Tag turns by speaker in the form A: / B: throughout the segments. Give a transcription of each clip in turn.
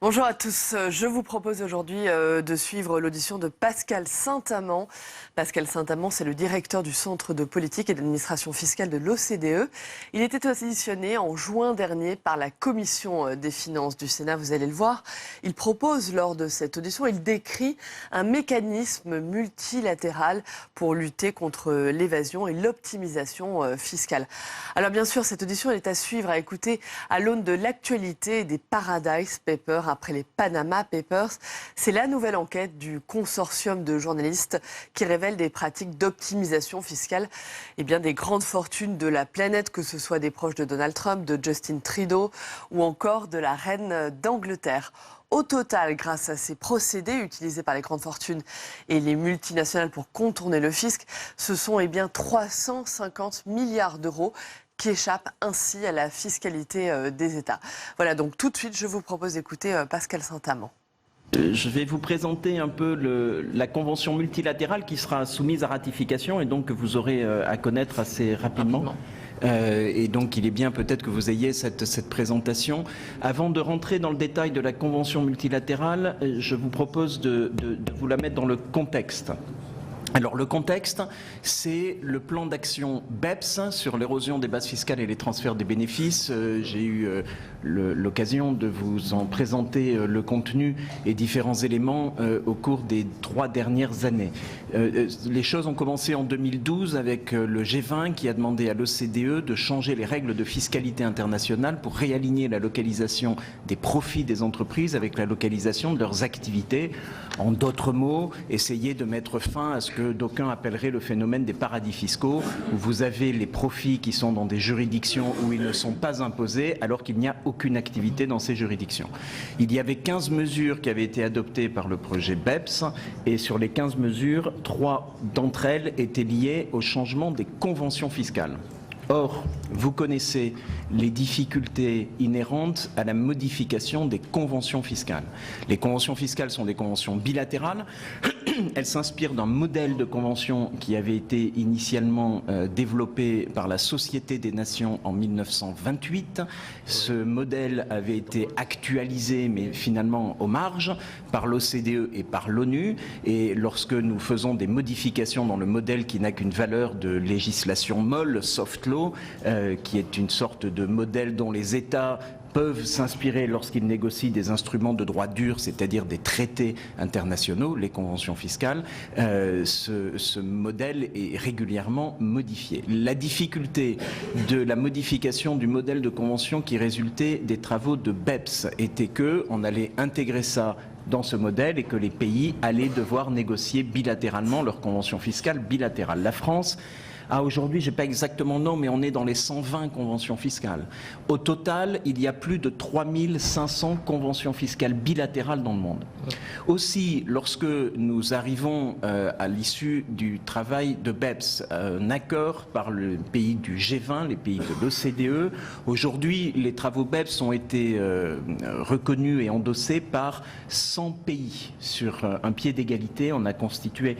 A: Bonjour à tous, je vous propose aujourd'hui de suivre l'audition de Pascal Saint-Amand. Pascal Saint-Amand, c'est le directeur du Centre de politique et d'administration fiscale de l'OCDE. Il était auditionné en juin dernier par la Commission des finances du Sénat, vous allez le voir. Il propose lors de cette audition, il décrit un mécanisme multilatéral pour lutter contre l'évasion et l'optimisation fiscale. Alors bien sûr, cette audition elle est à suivre, à écouter à l'aune de l'actualité des Paradise Papers après les Panama Papers. C'est la nouvelle enquête du consortium de journalistes qui révèle des pratiques d'optimisation fiscale des grandes fortunes de la planète, que ce soit des proches de Donald Trump, de Justin Trudeau ou encore de la reine d'Angleterre. Au total, grâce à ces procédés utilisés par les grandes fortunes et les multinationales pour contourner le fisc, ce sont 350 milliards d'euros qui échappent ainsi à la fiscalité des États. Voilà, donc tout de suite, je vous propose d'écouter Pascal Saint-Amand.
B: Je vais vous présenter un peu la convention multilatérale qui sera soumise à ratification et donc que vous aurez à connaître assez rapidement. Et donc il est bien peut-être que vous ayez cette présentation. Avant de rentrer dans le détail de la convention multilatérale, je vous propose de vous la mettre dans le contexte. Alors le contexte, c'est le plan d'action BEPS sur l'érosion des bases fiscales et les transferts des bénéfices. J'ai eu l'occasion de vous en présenter le contenu et différents éléments au cours des 3 dernières années. Les choses ont commencé en 2012 avec le G20 qui a demandé à l'OCDE de changer les règles de fiscalité internationale pour réaligner la localisation des profits des entreprises avec la localisation de leurs activités. En d'autres mots, essayer de mettre fin à ce que d'aucuns appelleraient le phénomène des paradis fiscaux, où vous avez les profits qui sont dans des juridictions où ils ne sont pas imposés, alors qu'il n'y a aucune activité dans ces juridictions. Il y avait 15 mesures qui avaient été adoptées par le projet BEPS, et sur les 15 mesures, 3 d'entre elles étaient liées au changement des conventions fiscales. Or, vous connaissez les difficultés inhérentes à la modification des conventions fiscales. Les conventions fiscales sont des conventions bilatérales. Elles s'inspirent d'un modèle de convention qui avait été initialement développé par la Société des Nations en 1928. Ce modèle avait été actualisé, mais finalement aux marges, par l'OCDE et par l'ONU. Et lorsque nous faisons des modifications dans le modèle qui n'a qu'une valeur de législation molle, soft law, qui est une sorte de modèle dont les États peuvent s'inspirer lorsqu'ils négocient des instruments de droit dur, c'est-à-dire des traités internationaux, les conventions fiscales, ce modèle est régulièrement modifié. La difficulté de la modification du modèle de convention qui résultait des travaux de BEPS était qu'on allait intégrer ça dans ce modèle et que les pays allaient devoir négocier bilatéralement leurs conventions fiscales bilatérales. La France aujourd'hui, je n'ai pas exactement le nom, mais on est dans les 120 conventions fiscales. Au total, il y a plus de 3500 conventions fiscales bilatérales dans le monde. Aussi, lorsque nous arrivons à l'issue du travail de BEPS, un accord par le pays du G20, les pays de l'OCDE, aujourd'hui, les travaux BEPS ont été reconnus et endossés par 100 pays sur un pied d'égalité. On a constitué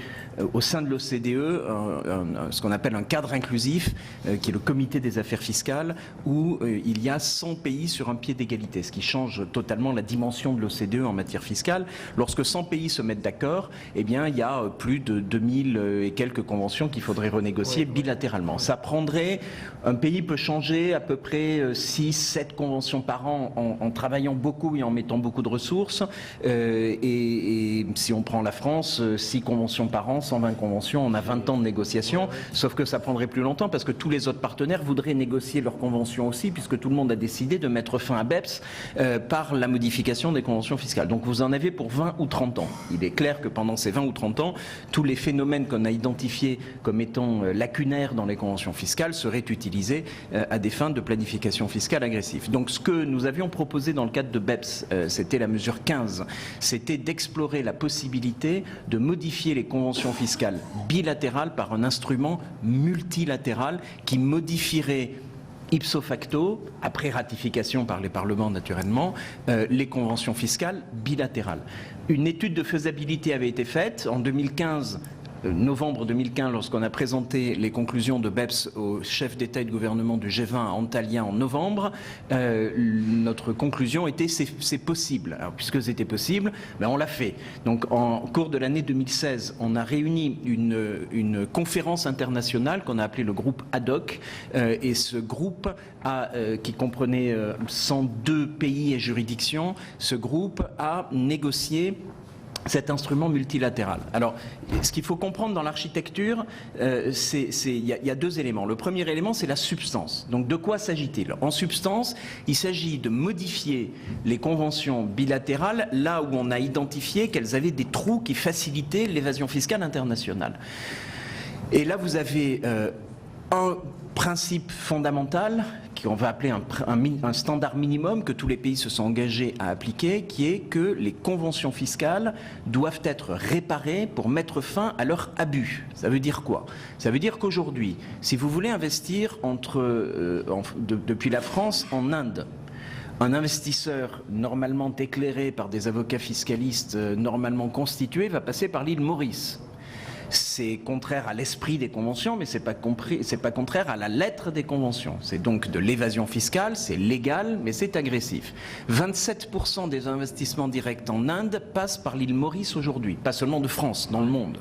B: au sein de l'OCDE ce qu'on appelle un cadre inclusif, qui est le comité des affaires fiscales, où il y a 100 pays sur un pied d'égalité, ce qui change totalement la dimension de l'OCDE en matière fiscale. Lorsque 100 pays se mettent d'accord, eh bien, il y a plus de 2000 et quelques conventions qu'il faudrait renégocier bilatéralement. Ça prendrait, un pays peut changer à peu près 6-7 conventions par an en travaillant beaucoup et en mettant beaucoup de ressources. Et si on prend la France, 6 conventions par an, 120 conventions, on a 20 ans de négociation, sauf que ça prendrait plus longtemps parce que tous les autres partenaires voudraient négocier leurs conventions aussi, puisque tout le monde a décidé de mettre fin à BEPS par la modification des conventions fiscales. Donc vous en avez pour 20 ou 30 ans. Il est clair que pendant ces 20 ou 30 ans, tous les phénomènes qu'on a identifiés comme étant lacunaires dans les conventions fiscales seraient utilisés à des fins de planification fiscale agressive. Donc ce que nous avions proposé dans le cadre de BEPS, c'était la mesure 15, c'était d'explorer la possibilité de modifier les conventions fiscales bilatérales par un instrument multilatéral qui modifierait ipso facto, après ratification par les parlements naturellement, les conventions fiscales bilatérales. Une étude de faisabilité avait été faite en 2015. Novembre 2015, lorsqu'on a présenté les conclusions de BEPS au chef d'État et de gouvernement du G20 à Antalya en novembre, notre conclusion était c'est possible. Alors puisque c'était possible, on l'a fait. Donc en cours de l'année 2016, on a réuni une conférence internationale qu'on a appelée le groupe ad hoc, et ce groupe qui comprenait 102 pays et juridictions, ce groupe a négocié cet instrument multilatéral. Alors, ce qu'il faut comprendre dans l'architecture, il y a deux éléments. Le premier élément, c'est la substance. Donc, de quoi s'agit-il? En substance, il s'agit de modifier les conventions bilatérales là où on a identifié qu'elles avaient des trous qui facilitaient l'évasion fiscale internationale. Et là, vous avez un principe fondamental qu'on va appeler un standard minimum que tous les pays se sont engagés à appliquer, qui est que les conventions fiscales doivent être réparées pour mettre fin à leur abus. Ça veut dire quoi? Ça veut dire qu'aujourd'hui, si vous voulez investir depuis la France en Inde, un investisseur normalement éclairé par des avocats fiscalistes normalement constitués va passer par l'île Maurice. C'est contraire à l'esprit des conventions, mais c'est pas contraire à la lettre des conventions. C'est donc de l'évasion fiscale, c'est légal, mais c'est agressif. 27% des investissements directs en Inde passent par l'île Maurice aujourd'hui, pas seulement de France, dans le monde.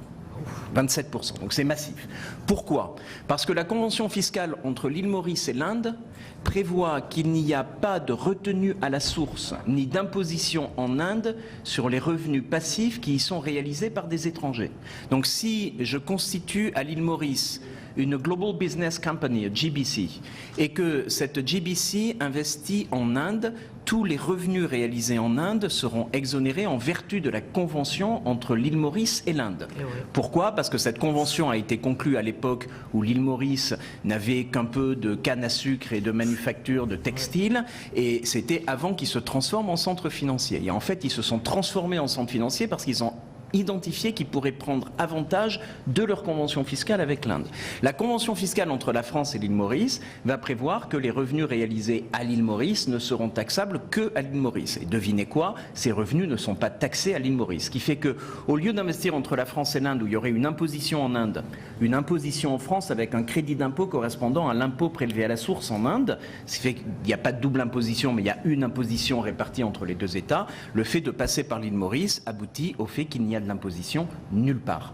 B: 27%, donc c'est massif. Pourquoi? Parce que la convention fiscale entre l'île Maurice et l'Inde prévoit qu'il n'y a pas de retenue à la source ni d'imposition en Inde sur les revenus passifs qui y sont réalisés par des étrangers. Donc si je constitue à l'île Maurice une Global Business Company, GBC, et que cette GBC investit en Inde, tous les revenus réalisés en Inde seront exonérés en vertu de la convention entre l'île Maurice et l'Inde. Pourquoi? Parce que cette convention a été conclue à l'époque où l'île Maurice n'avait qu'un peu de canne à sucre et de manufacture de textiles, et c'était avant qu'ils se transforment en centre financier. Et en fait, ils se sont transformés en centre financier parce qu'ils ont identifié qu'ils pourraient prendre avantage de leur convention fiscale avec l'Inde. La convention fiscale entre la France et l'île Maurice va prévoir que les revenus réalisés à l'île Maurice ne seront taxables que à l'île Maurice. Et devinez quoi? Ces revenus ne sont pas taxés à l'île Maurice. Ce qui fait que, au lieu d'investir entre la France et l'Inde, où il y aurait une imposition en Inde, une imposition en France avec un crédit d'impôt correspondant à l'impôt prélevé à la source en Inde, ce qui fait qu'il n'y a pas de double imposition, mais il y a une imposition répartie entre les deux États, le fait de passer par l'île Maurice aboutit au fait qu'il n'y a de l'imposition nulle part.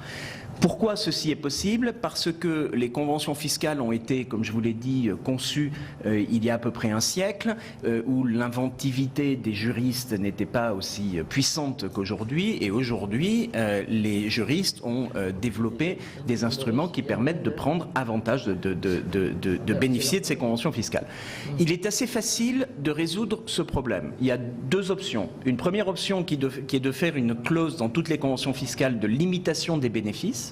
B: Pourquoi ceci est possible? Parce que les conventions fiscales ont été, comme je vous l'ai dit, conçues il y a à peu près un siècle, où l'inventivité des juristes n'était pas aussi puissante qu'aujourd'hui, et aujourd'hui, les juristes ont développé des instruments qui permettent de prendre avantage, de bénéficier de ces conventions fiscales. Il est assez facile de résoudre ce problème. Il y a deux options. Une première option qui est de faire une clause dans toutes les conventions fiscales de limitation des bénéfices,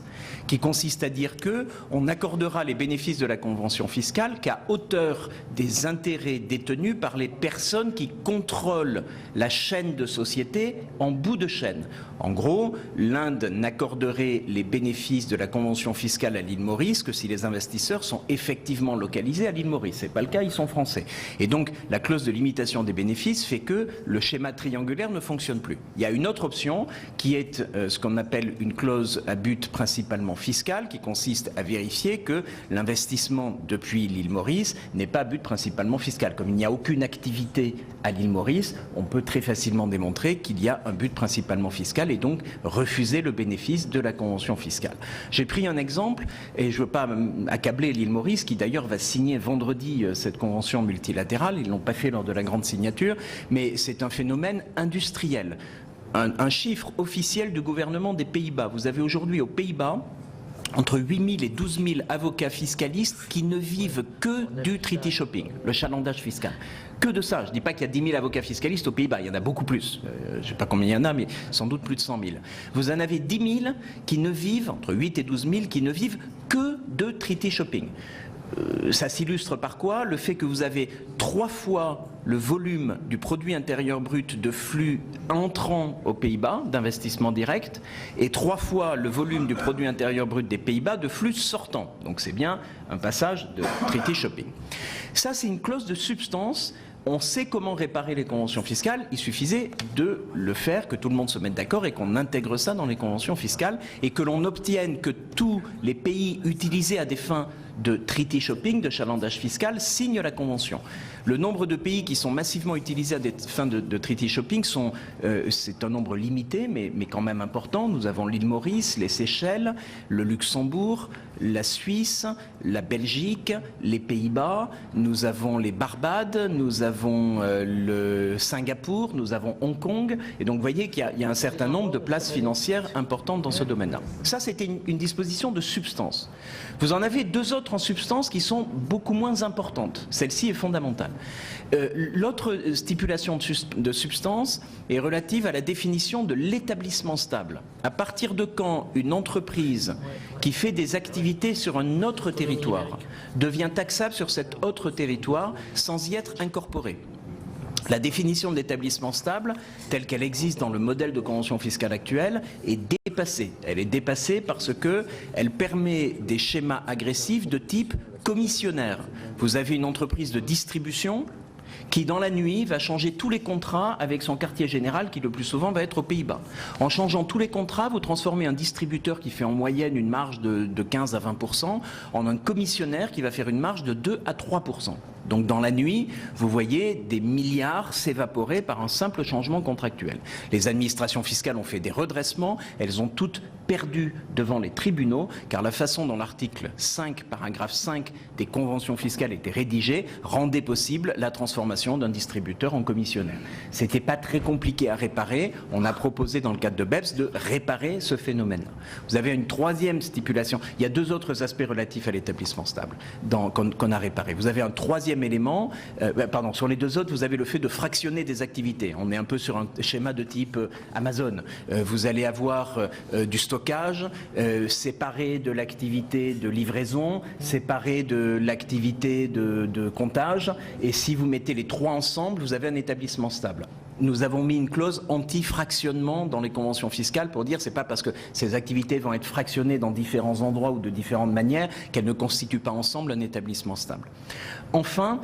B: qui consiste à dire que on accordera les bénéfices de la convention fiscale qu'à hauteur des intérêts détenus par les personnes qui contrôlent la chaîne de société en bout de chaîne. En gros, l'Inde n'accorderait les bénéfices de la convention fiscale à l'île Maurice que si les investisseurs sont effectivement localisés à l'île Maurice. Ce n'est pas le cas, ils sont français. Et donc, la clause de limitation des bénéfices fait que le schéma triangulaire ne fonctionne plus. Il y a une autre option qui est ce qu'on appelle une clause à but principalement fiscal, qui consiste à vérifier que l'investissement depuis l'île Maurice n'est pas à but principalement fiscal. Comme il n'y a aucune activité à l'île Maurice, on peut très facilement démontrer qu'il y a un but principalement fiscal et donc refuser le bénéfice de la convention fiscale. J'ai pris un exemple, et je ne veux pas accabler l'île Maurice, qui d'ailleurs va signer vendredi cette convention multilatérale. Ils ne l'ont pas fait lors de la grande signature, mais c'est un phénomène industriel. Un chiffre officiel du gouvernement des Pays-Bas. Vous avez aujourd'hui aux Pays-Bas entre 8 000 et 12 000 avocats fiscalistes qui ne vivent que du treaty shopping, le chalandage fiscal. Que de ça. Je ne dis pas qu'il y a 10 000 avocats fiscalistes aux Pays-Bas, il y en a beaucoup plus. Je ne sais pas combien il y en a, mais sans doute plus de 100 000. Vous en avez 10 000 qui ne vivent, entre 8 et 12 000, qui ne vivent que de treaty shopping. Ça s'illustre par quoi? Le fait que vous avez 3 fois le volume du produit intérieur brut de flux entrant aux Pays-Bas, d'investissement direct, et 3 fois le volume du produit intérieur brut des Pays-Bas de flux sortant. Donc c'est bien un passage de treaty shopping. Ça, c'est une clause de substance. On sait comment réparer les conventions fiscales, il suffisait de le faire, que tout le monde se mette d'accord et qu'on intègre ça dans les conventions fiscales et que l'on obtienne que tous les pays utilisés à des fins de treaty shopping, de chalandage fiscal, signent la convention. Le nombre de pays qui sont massivement utilisés à des fins de treaty shopping c'est un nombre limité, mais quand même important. Nous avons l'île Maurice, les Seychelles, le Luxembourg, la Suisse, la Belgique, les Pays-Bas, nous avons les Barbades, nous avons le Singapour, nous avons Hong Kong. Et donc vous voyez qu'il y a un certain nombre de places financières importantes dans ce domaine-là. Ça, c'était une disposition de substance. Vous en avez 2 autres en substance qui sont beaucoup moins importantes. Celle-ci est fondamentale. L'autre stipulation de substance est relative à la définition de l'établissement stable. À partir de quand une entreprise qui fait des activités sur un autre territoire devient taxable sur cet autre territoire sans y être incorporée? La définition de l'établissement stable, telle qu'elle existe dans le modèle de convention fiscale actuelle, est dépassée. Elle est dépassée parce qu'elle permet des schémas agressifs de type commissionnaire. Vous avez une entreprise de distribution qui, dans la nuit, va changer tous les contrats avec son quartier général, qui le plus souvent va être aux Pays-Bas. En changeant tous les contrats, vous transformez un distributeur qui fait en moyenne une marge de 15 à 20% en un commissionnaire qui va faire une marge de 2 à 3%. Donc dans la nuit, vous voyez des milliards s'évaporer par un simple changement contractuel. Les administrations fiscales ont fait des redressements, elles ont toutes perdu devant les tribunaux, car la façon dont l'article 5, paragraphe 5 des conventions fiscales était rédigé rendait possible la transformation d'un distributeur en commissionnaire. C'était pas très compliqué à réparer, on a proposé dans le cadre de BEPS de réparer ce phénomène. Vous avez une 3e stipulation, il y a 2 autres aspects relatifs à l'établissement stable qu'on a réparé. Vous avez un 3e élément, sur les 2 autres, vous avez le fait de fractionner des activités. On est un peu sur un schéma de type Amazon. Vous allez avoir du stockage séparé de l'activité de livraison, séparé de l'activité de comptage, et si vous mettez les 3 ensemble, vous avez un établissement stable. Nous avons mis une clause anti-fractionnement dans les conventions fiscales pour dire que ce n'est pas parce que ces activités vont être fractionnées dans différents endroits ou de différentes manières qu'elles ne constituent pas ensemble un établissement stable. Enfin,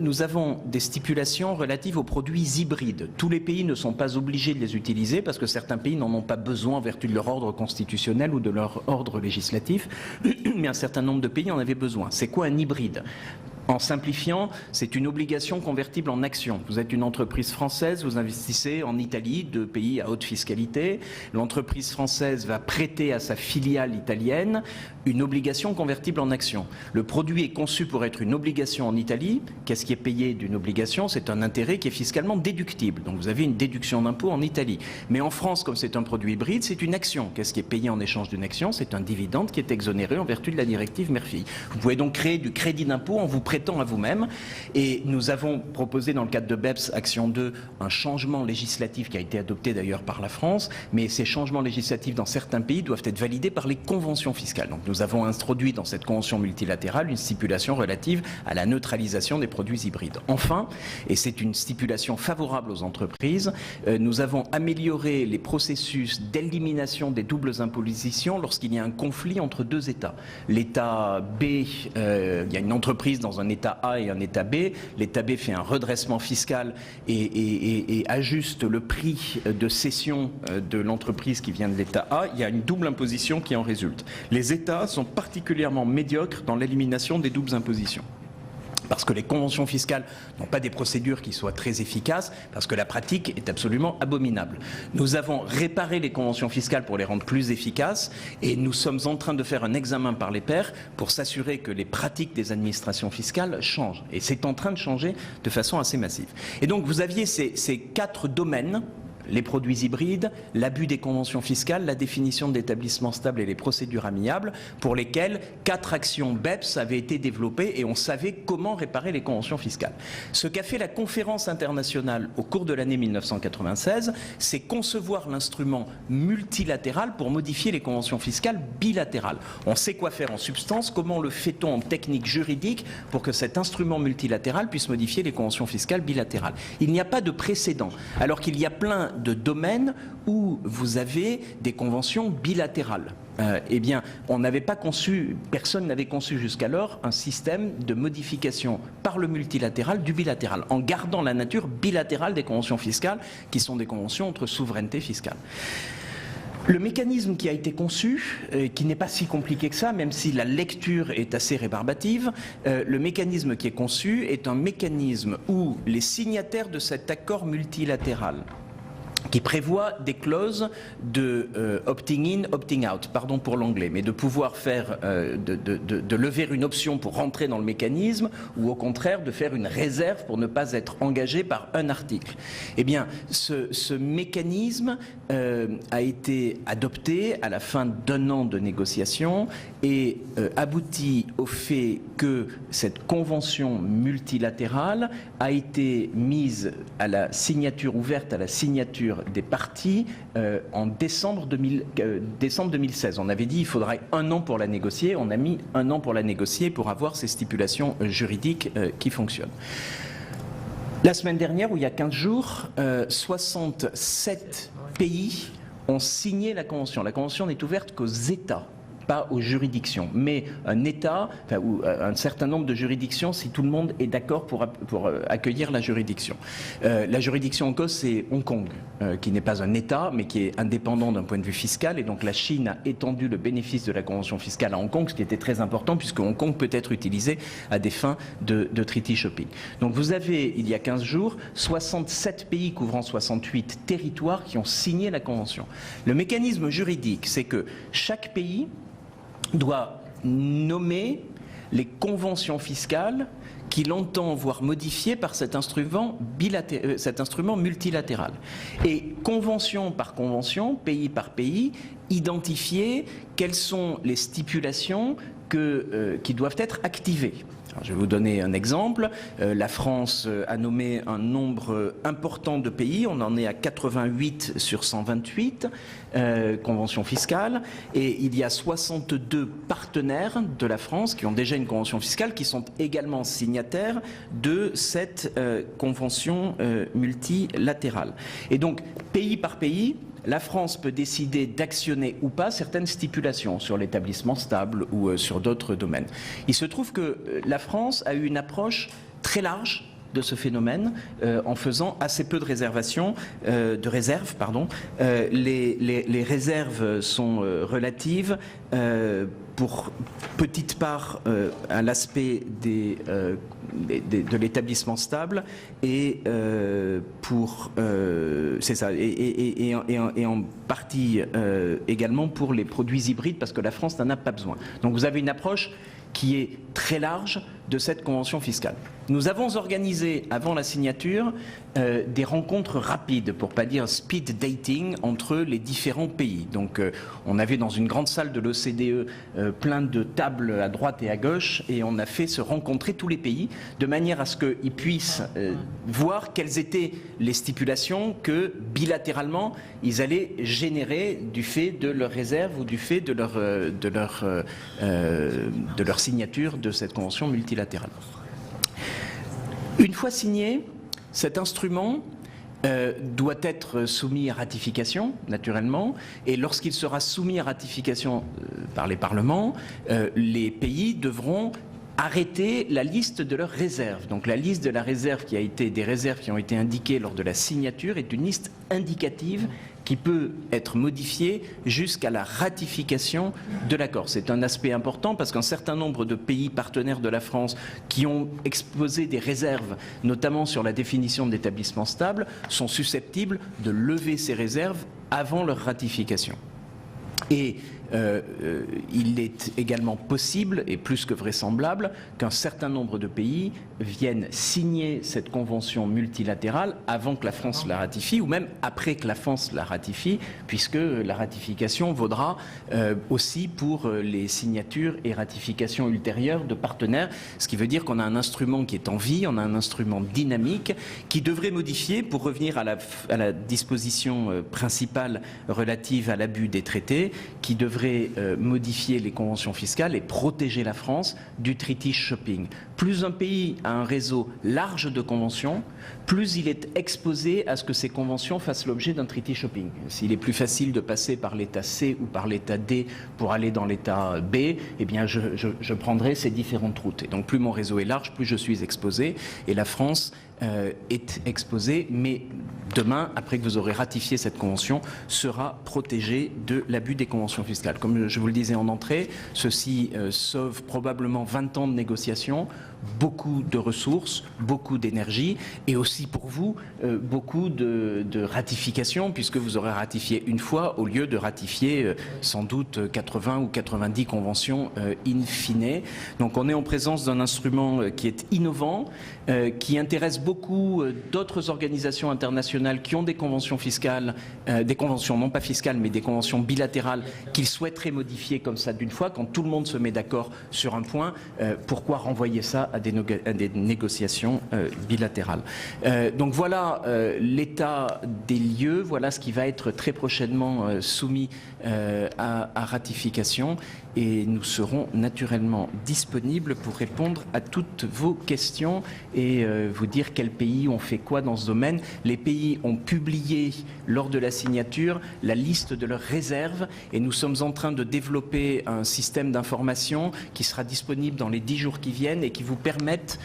B: nous avons des stipulations relatives aux produits hybrides. Tous les pays ne sont pas obligés de les utiliser parce que certains pays n'en ont pas besoin en vertu de leur ordre constitutionnel ou de leur ordre législatif, mais un certain nombre de pays en avaient besoin. C'est quoi un hybride ? En simplifiant, c'est une obligation convertible en action. Vous êtes une entreprise française, vous investissez en Italie, 2 pays à haute fiscalité. L'entreprise française va prêter à sa filiale italienne une obligation convertible en action. Le produit est conçu pour être une obligation en Italie. Qu'est-ce qui est payé d'une obligation? C'est un intérêt qui est fiscalement déductible. Donc vous avez une déduction d'impôt en Italie. Mais en France, comme c'est un produit hybride, c'est une action. Qu'est-ce qui est payé en échange d'une action? C'est un dividende qui est exonéré en vertu de la directive Murphy. Vous pouvez donc créer du crédit d'impôt en vous prêtant à vous-même. Et nous avons proposé dans le cadre de BEPS Action 2 un changement législatif qui a été adopté d'ailleurs par la France. Mais ces changements législatifs dans certains pays doivent être validés par les conventions fiscales. Donc nous avons introduit dans cette convention multilatérale une stipulation relative à la neutralisation des produits hybrides. Enfin, et c'est une stipulation favorable aux entreprises, nous avons amélioré les processus d'élimination des doubles impositions lorsqu'il y a un conflit entre 2 États. L'État B, il y a une entreprise dans un État A et un État B. L'État B fait un redressement fiscal et ajuste le prix de cession de l'entreprise qui vient de l'État A. Il y a une double imposition qui en résulte. Les États sont particulièrement médiocres dans l'élimination des doubles impositions. Parce que les conventions fiscales n'ont pas des procédures qui soient très efficaces, parce que la pratique est absolument abominable. Nous avons réparé les conventions fiscales pour les rendre plus efficaces, et nous sommes en train de faire un examen par les pairs pour s'assurer que les pratiques des administrations fiscales changent. Et c'est en train de changer de façon assez massive. Et donc vous aviez ces 4 domaines les produits hybrides, l'abus des conventions fiscales, la définition de l'établissement stable et les procédures amiables, pour lesquelles 4 actions BEPS avaient été développées et on savait comment réparer les conventions fiscales. Ce qu'a fait la conférence internationale au cours de l'année 1996, c'est concevoir l'instrument multilatéral pour modifier les conventions fiscales bilatérales. On sait quoi faire en substance, comment le fait-on en technique juridique pour que cet instrument multilatéral puisse modifier les conventions fiscales bilatérales. Il n'y a pas de précédent, alors qu'il y a plein de domaines où vous avez des conventions bilatérales. Eh bien, on n'avait pas conçu, personne n'avait conçu jusqu'alors un système de modification par le multilatéral du bilatéral, en gardant la nature bilatérale des conventions fiscales, qui sont des conventions entre souverainetés fiscales. Le mécanisme qui a été conçu, qui n'est pas si compliqué que ça, même si la lecture est assez rébarbative, le mécanisme qui est conçu est un mécanisme où les signataires de cet accord multilatéral, qui prévoit des clauses de opting in, opting out, pardon pour l'anglais, mais de pouvoir faire, de lever une option pour rentrer dans le mécanisme, ou au contraire de faire une réserve pour ne pas être engagé par un article. Eh bien, ce mécanisme a été adopté à la fin d'1 an de négociations et aboutit au fait que cette convention multilatérale a été mise à la signature, ouverte à la signature des parties en décembre 2016. On avait dit qu'il faudrait 1 an pour la négocier. On a mis 1 an pour la négocier pour avoir ces stipulations juridiques qui fonctionnent. La semaine dernière, ou il y a 15 jours, 67 pays ont signé la Convention. La Convention n'est ouverte qu'aux États, pas aux juridictions, mais un État, enfin, ou un certain nombre de juridictions, si tout le monde est d'accord pour accueillir la juridiction. La juridiction en cause, c'est Hong Kong, qui n'est pas un État, mais qui est indépendant d'un point de vue fiscal, et donc la Chine a étendu le bénéfice de la convention fiscale à Hong Kong, ce qui était très important, puisque Hong Kong peut être utilisé à des fins de treaty shopping. Donc vous avez, il y a 15 jours, 67 pays couvrant 68 territoires qui ont signé la convention. Le mécanisme juridique, c'est que chaque pays doit nommer les conventions fiscales qu'il entend voir modifiées par cet instrument multilatéral. Et convention par convention, pays par pays, identifier quelles sont les stipulations qui doivent être activées. Alors, je vais vous donner un exemple. La France a nommé un nombre important de pays. On en est à 88 sur 128 conventions fiscales. Et il y a 62 partenaires de la France qui ont déjà une convention fiscale, qui sont également signataires de cette convention multilatérale. Et donc, pays par pays, la France peut décider d'actionner ou pas certaines stipulations sur l'établissement stable ou sur d'autres domaines. Il se trouve que la France a eu une approche très large de ce phénomène en faisant assez peu de réserves. Les réserves sont relatives pour petite part à l'aspect de l'établissement stable et c'est ça, et en partie également pour les produits hybrides, parce que la France n'en a pas besoin. Donc vous avez une approche qui est très large de cette convention fiscale. Nous avons organisé, avant la signature, des rencontres rapides, pour ne pas dire speed dating, entre les différents pays. Donc on avait dans une grande salle de l'OCDE plein de tables à droite et à gauche, et on a fait se rencontrer tous les pays, de manière à ce qu'ils puissent voir quelles étaient les stipulations que, bilatéralement, ils allaient générer du fait de leur réserve ou du fait de leur signature de cette convention multilatérale. Une fois signé, cet instrument doit être soumis à ratification, naturellement, et lorsqu'il sera soumis à ratification par les parlements, les pays devront arrêter la liste de leurs réserves. Donc la liste de la réserve des réserves qui ont été indiquées lors de la signature est une liste indicative qui peut être modifiée jusqu'à la ratification de l'accord. C'est un aspect important parce qu'un certain nombre de pays partenaires de la France qui ont exposé des réserves, notamment sur la définition d'établissement stable, sont susceptibles de lever ces réserves avant leur ratification. Et il est également possible, et plus que vraisemblable, qu'un certain nombre de pays viennent signer cette convention multilatérale avant que la France la ratifie, ou même après que la France la ratifie, puisque la ratification vaudra aussi pour les signatures et ratifications ultérieures de partenaires, ce qui veut dire qu'on a un instrument qui est en vie, on a un instrument dynamique qui devrait modifier, pour revenir à la disposition principale relative à l'abus des traités, qui devrait modifier les conventions fiscales et protéger la France du treaty shopping. Plus un pays a un réseau large de conventions, plus il est exposé à ce que ces conventions fassent l'objet d'un treaty shopping. S'il est plus facile de passer par l'état C ou par l'état D pour aller dans l'état B, eh bien je prendrai ces différentes routes. Et donc plus mon réseau est large, plus je suis exposé. Et la France est exposée, mais demain, après que vous aurez ratifié cette convention, sera protégée de l'abus des conventions fiscales. Comme je vous le disais en entrée, ceci sauve probablement 20 ans de négociations, beaucoup de ressources, beaucoup d'énergie, et aussi pour vous, beaucoup de ratifications, puisque vous aurez ratifié une fois au lieu de ratifier sans doute 80 ou 90 conventions in fine. Donc on est en présence d'un instrument qui est innovant, qui intéresse beaucoup d'autres organisations internationales qui ont des conventions fiscales, des conventions non pas fiscales, mais des conventions bilatérales qu'ils souhaiteraient modifier comme ça d'une fois. Quand tout le monde se met d'accord sur un point, pourquoi renvoyer ça à des négociations bilatérales? Donc voilà l'état des lieux, voilà ce qui va être très prochainement soumis à ratification, et nous serons naturellement disponibles pour répondre à toutes vos questions et vous dire quels pays ont fait quoi dans ce domaine. Les pays ont publié lors de la signature la liste de leurs réserves, et nous sommes en train de développer un système d'information qui sera disponible dans les 10 jours qui viennent et qui vous permettent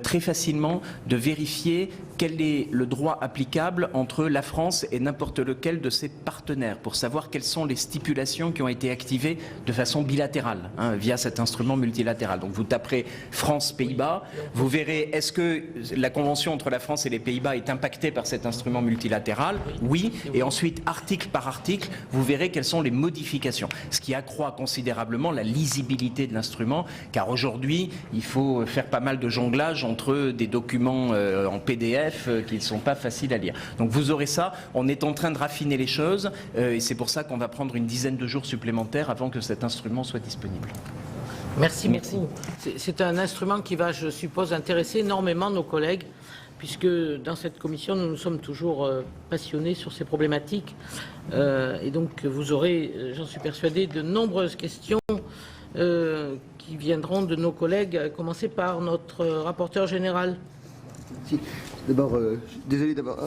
B: très facilement de vérifier quel est le droit applicable entre la France et n'importe lequel de ses partenaires, pour savoir quelles sont les stipulations qui ont été activées de façon bilatérale, via cet instrument multilatéral. Donc vous taperez France-Pays-Bas, vous verrez est-ce que la convention entre la France et les Pays-Bas est impactée par cet instrument multilatéral? Oui. Et ensuite, article par article, vous verrez quelles sont les modifications, ce qui accroît considérablement la lisibilité de l'instrument, car aujourd'hui, il faut faire pas mal de jonglage entre des documents en PDF qui ne sont pas faciles à lire. Donc vous aurez ça, on est en train de raffiner les choses, et c'est pour ça qu'on va prendre une dizaine de jours supplémentaires avant que cet instrument soit disponible.
C: Merci beaucoup. C'est un instrument qui va, je suppose, intéresser énormément nos collègues, puisque dans cette commission, nous sommes toujours passionnés sur ces problématiques. Et donc, vous aurez, j'en suis persuadé, de nombreuses questions qui viendront de nos collègues, à commencer par notre rapporteur général.
D: Merci. D'abord, désolé d'avoir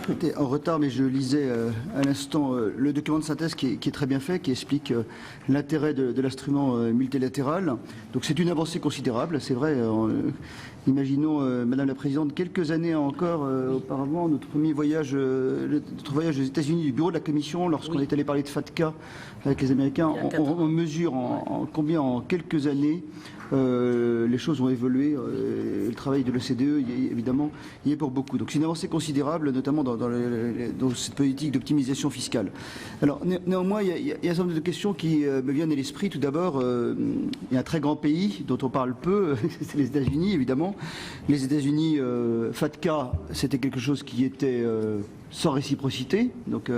D: été en retard, mais je lisais à l'instant le document de synthèse qui est très bien fait, qui explique l'intérêt de l'instrument multilatéral. Donc c'est une avancée considérable, c'est vrai. Imaginons, Madame la Présidente, quelques années encore auparavant, notre voyage aux États-Unis du bureau de la Commission, lorsqu'on est allé parler de FATCA avec les Américains, on mesure combien en quelques années les choses ont évolué. Le travail de l'OCDE, évidemment, y est pour beaucoup. Donc c'est une avancée considérable, notamment dans cette politique d'optimisation fiscale. Alors néanmoins, il y a un certain nombre de questions qui me viennent à l'esprit. Tout d'abord, il y a un très grand pays dont on parle peu, c'est les États-Unis, évidemment. Les États-Unis, FATCA, c'était quelque chose qui était sans réciprocité. Donc,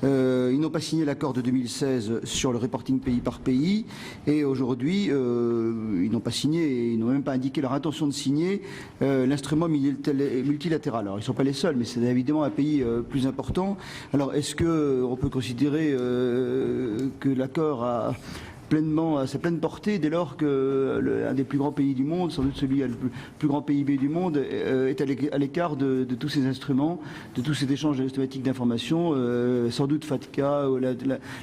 D: ils n'ont pas signé l'accord de 2016 sur le reporting pays par pays. Et aujourd'hui, ils n'ont pas signé, et ils n'ont même pas indiqué leur intention de signer l'instrument multilatéral. Alors, ils ne sont pas les seuls, mais c'est évidemment un pays plus important. Alors, est-ce qu'on peut considérer que l'accord a sa pleine portée dès lors qu'un des plus grands pays du monde, sans doute celui avec le plus grand PIB du monde, est à l'écart de tous ces instruments, de tous ces échanges automatiques d'informations. Sans doute FATCA,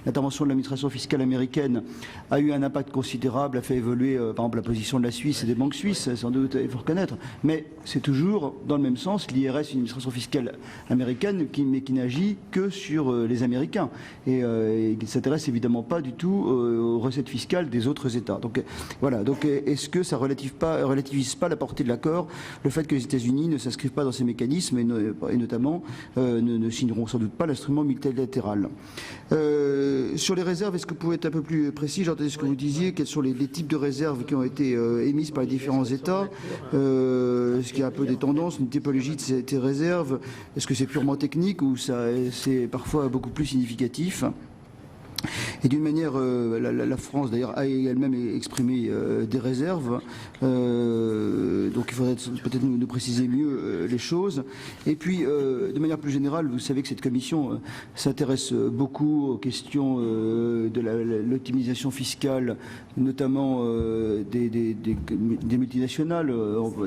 D: l'intervention de l'administration fiscale américaine a eu un impact considérable, a fait évoluer par exemple la position de la Suisse et des banques suisses, sans doute, il faut reconnaître. Mais c'est toujours dans le même sens, l'IRS, une administration fiscale américaine, mais qui n'agit que sur les Américains et qui ne s'intéresse évidemment pas du tout aux recettes recettes fiscales des autres États. Donc voilà. Donc est-ce que ça relativise pas la portée de l'accord, le fait que les États-Unis ne s'inscrivent pas dans ces mécanismes et notamment ne signeront sans doute pas l'instrument multilatéral. Sur les réserves, est-ce que vous pouvez être un peu plus précis? J'ai entendu ce que vous disiez. Quels sont les types de réserves qui ont été émises par les différents États? Est-ce qu'il y a un peu des tendances, une typologie de ces réserves? Est-ce que c'est purement technique ou c'est parfois beaucoup plus significatif? Et d'une manière, la France d'ailleurs a elle-même exprimé des réserves, donc il faudrait peut-être nous préciser mieux les choses. Et puis, de manière plus générale, vous savez que cette commission s'intéresse beaucoup aux questions de l'optimisation fiscale, notamment des multinationales,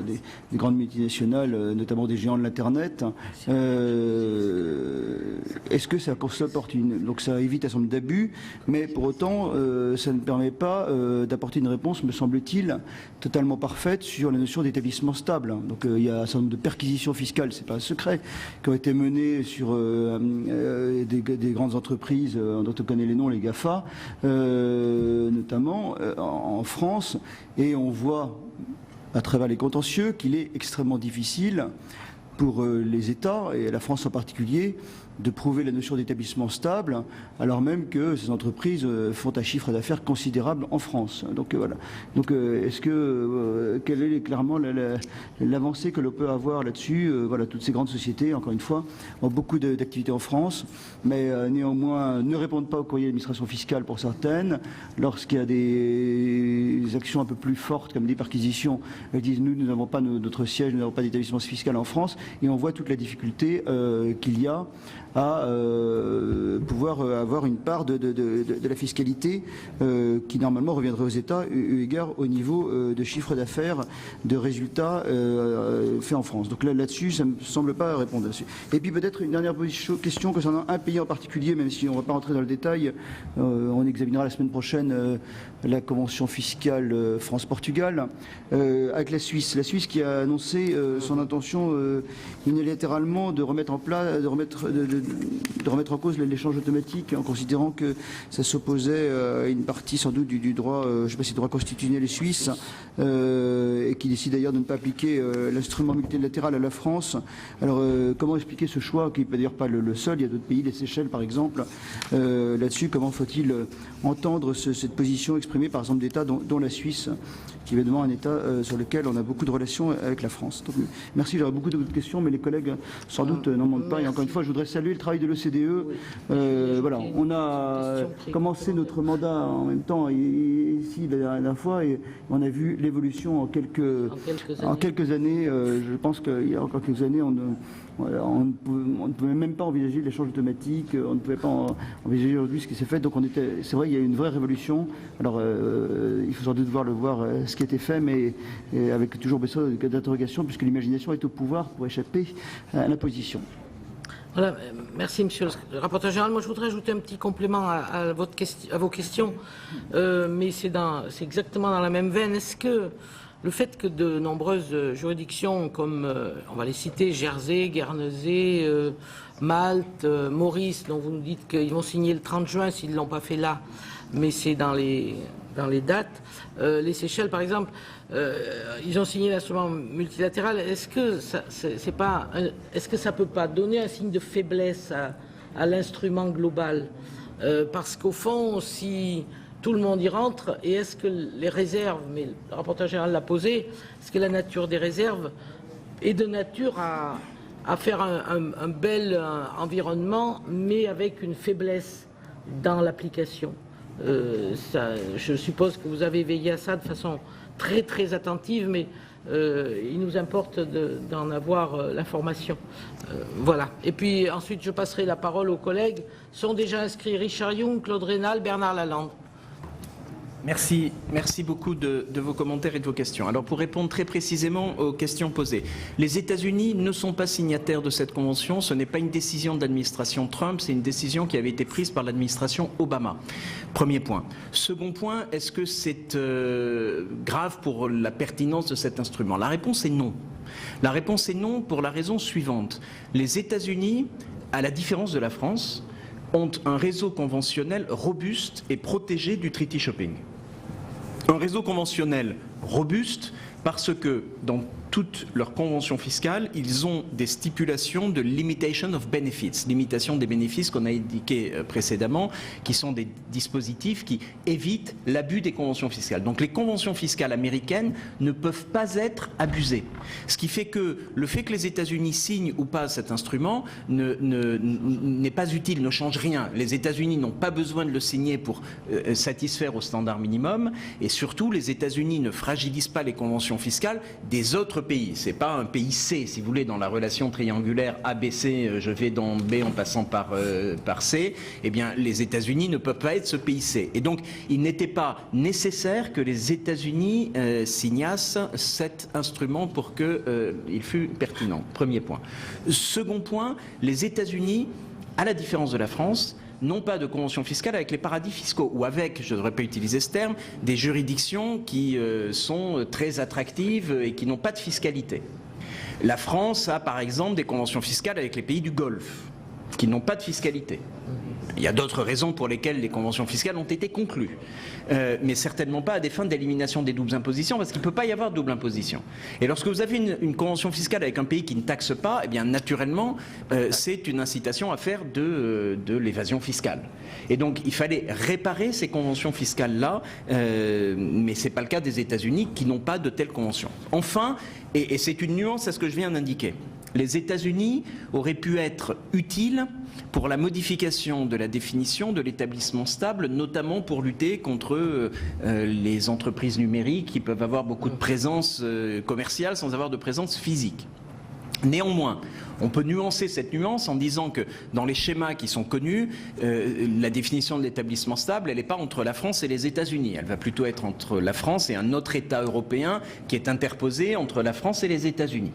D: des grandes multinationales, notamment des géants de l'Internet. Est-ce que ça porte donc ça évite un certain nombre d'abus? Mais pour autant, ça ne permet pas d'apporter une réponse, me semble-t-il, totalement parfaite sur la notion d'établissement stable. Donc il y a un certain nombre de perquisitions fiscales, c'est pas un secret, qui ont été menées sur des grandes entreprises dont on connaît les noms, les GAFA, notamment en France, et on voit à travers les contentieux qu'il est extrêmement difficile pour les États, et la France en particulier, de prouver la notion d'établissement stable, alors même que ces entreprises font un chiffre d'affaires considérable en France. Donc voilà. Donc est-ce que quelle est clairement l'avancée que l'on peut avoir là-dessus? Voilà, toutes ces grandes sociétés, encore une fois, ont beaucoup d'activités en France, mais néanmoins ne répondent pas au courrier de l'administration fiscale pour certaines. Lorsqu'il y a des actions un peu plus fortes, comme des perquisitions, elles disent nous n'avons pas notre siège, nous n'avons pas d'établissement fiscal en France, et on voit toute la difficulté qu'il y a à pouvoir avoir une part de la fiscalité qui normalement reviendrait aux États eu égard au niveau de chiffre d'affaires, de résultats faits en France. Donc là-dessus, ça ne me semble pas répondre là-dessus. Et puis peut-être une dernière question concernant un pays en particulier, même si on ne va pas rentrer dans le détail. On examinera la semaine prochaine la convention fiscale France-Portugal avec la Suisse. La Suisse qui a annoncé son intention unilatéralement de remettre en cause l'échange automatique en considérant que ça s'opposait à une partie sans doute du droit, je ne sais pas si droit constitutionnel et suisse, et qui décide d'ailleurs de ne pas appliquer l'instrument multilatéral à la France. Alors comment expliquer ce choix, qui n'est d'ailleurs pas le seul, il y a d'autres pays, les Seychelles par exemple, là-dessus, comment faut-il entendre cette position exprimée par exemple d'États dont la Suisse, qui est évidemment un État sur lequel on a beaucoup de relations avec la France. Donc, merci, j'aurais beaucoup d'autres questions, mais les collègues sans doute n'en manquent pas. Et encore une fois, je voudrais saluer le travail de l'OCDE. Voilà, on a commencé notre mandat en même temps ici la dernière fois et on a vu l'évolution en quelques années. Je pense qu'il y a encore quelques années, on ne pouvait même pas envisager l'échange automatique, on ne pouvait pas envisager aujourd'hui ce qui s'est fait. Donc c'est vrai, il y a eu une vraie révolution. Alors il faut sans doute voir ce qui a été fait, mais avec toujours besoin d'interrogation, puisque l'imagination est au pouvoir pour échapper à l'imposition.
C: Voilà, merci Monsieur le rapporteur général. Moi je voudrais ajouter un petit complément à vos questions, mais c'est exactement dans la même veine. Est-ce que le fait que de nombreuses juridictions comme, on va les citer, Jersey, Guernesey, Malte, Maurice, dont vous nous dites qu'ils vont signer le 30 juin s'ils ne l'ont pas fait là, mais c'est dans les dates, les Seychelles par exemple, ils ont signé l'instrument multilatéral. Est-ce que ça peut pas donner un signe de faiblesse à l'instrument global, parce qu'au fond, si tout le monde y rentre, et est-ce que les réserves, mais le rapporteur général l'a posé, est-ce que la nature des réserves est de nature à faire un bel environnement, mais avec une faiblesse dans l'application? Je suppose que vous avez veillé à ça de façon très très attentive, mais il nous importe d'en avoir l'information. Voilà. Et puis ensuite, je passerai la parole aux collègues. Sont déjà inscrits Richard Yung, Claude Rénal, Bernard Lalande.
B: Merci beaucoup de vos commentaires et de vos questions. Alors pour répondre très précisément aux questions posées, les États-Unis ne sont pas signataires de cette convention, ce n'est pas une décision de l'administration Trump, c'est une décision qui avait été prise par l'administration Obama. Premier point. Second point, est-ce que c'est grave pour la pertinence de cet instrument? La réponse est non. La réponse est non pour la raison suivante. Les États-Unis, à la différence de la France, ont un réseau conventionnel robuste et protégé du treaty shopping. Un réseau conventionnel robuste parce que dans toutes leurs conventions fiscales, ils ont des stipulations de limitation of benefits, limitation des bénéfices qu'on a indiqué précédemment, qui sont des dispositifs qui évitent l'abus des conventions fiscales. Donc les conventions fiscales américaines ne peuvent pas être abusées. Ce qui fait que le fait que les États-Unis signent ou pas cet instrument n'est pas utile, ne change rien. Les États-Unis n'ont pas besoin de le signer pour satisfaire au standard minimum, et surtout les États-Unis ne fragilisent pas les conventions fiscales des autres pays. C'est pas un pays C, si vous voulez, dans la relation triangulaire ABC, je vais dans B en passant par C. Eh bien, les États-Unis ne peuvent pas être ce pays C. Et donc, il n'était pas nécessaire que les États-Unis signassent cet instrument pour qu'il fût pertinent. Premier point. Second point, les États-Unis, à la différence de la France, n'ont pas de convention fiscale avec les paradis fiscaux, ou avec, je ne devrais pas utiliser ce terme, des juridictions qui sont très attractives et qui n'ont pas de fiscalité. La France a par exemple des conventions fiscales avec les pays du Golfe, qui n'ont pas de fiscalité. Il y a d'autres raisons pour lesquelles les conventions fiscales ont été conclues, mais certainement pas à des fins d'élimination des doubles impositions, parce qu'il ne peut pas y avoir de double imposition. Et lorsque vous avez une convention fiscale avec un pays qui ne taxe pas, eh bien naturellement, c'est une incitation à faire de l'évasion fiscale. Et donc il fallait réparer ces conventions fiscales-là, mais ce n'est pas le cas des États-Unis qui n'ont pas de telles conventions. Enfin, et c'est une nuance à ce que je viens d'indiquer, les États-Unis auraient pu être utiles pour la modification de la définition de l'établissement stable, notamment pour lutter contre les entreprises numériques qui peuvent avoir beaucoup de présence commerciale sans avoir de présence physique. Néanmoins, on peut nuancer cette nuance en disant que dans les schémas qui sont connus, la définition de l'établissement stable, elle n'est pas entre la France et les États-Unis. Elle va plutôt être entre la France et un autre État européen qui est interposé entre la France et les États-Unis.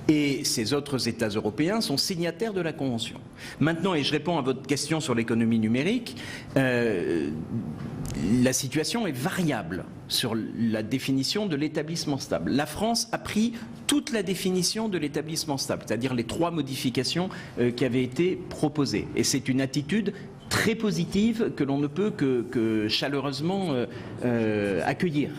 B: Et ces autres États européens sont signataires de la Convention. Maintenant, et je réponds à votre question sur l'économie numérique, la situation est variable sur la définition de l'établissement stable. La France a pris toute la définition de l'établissement stable, c'est-à-dire les 3 modifications qui avaient été proposées. Et c'est une attitude très positive que l'on ne peut que chaleureusement accueillir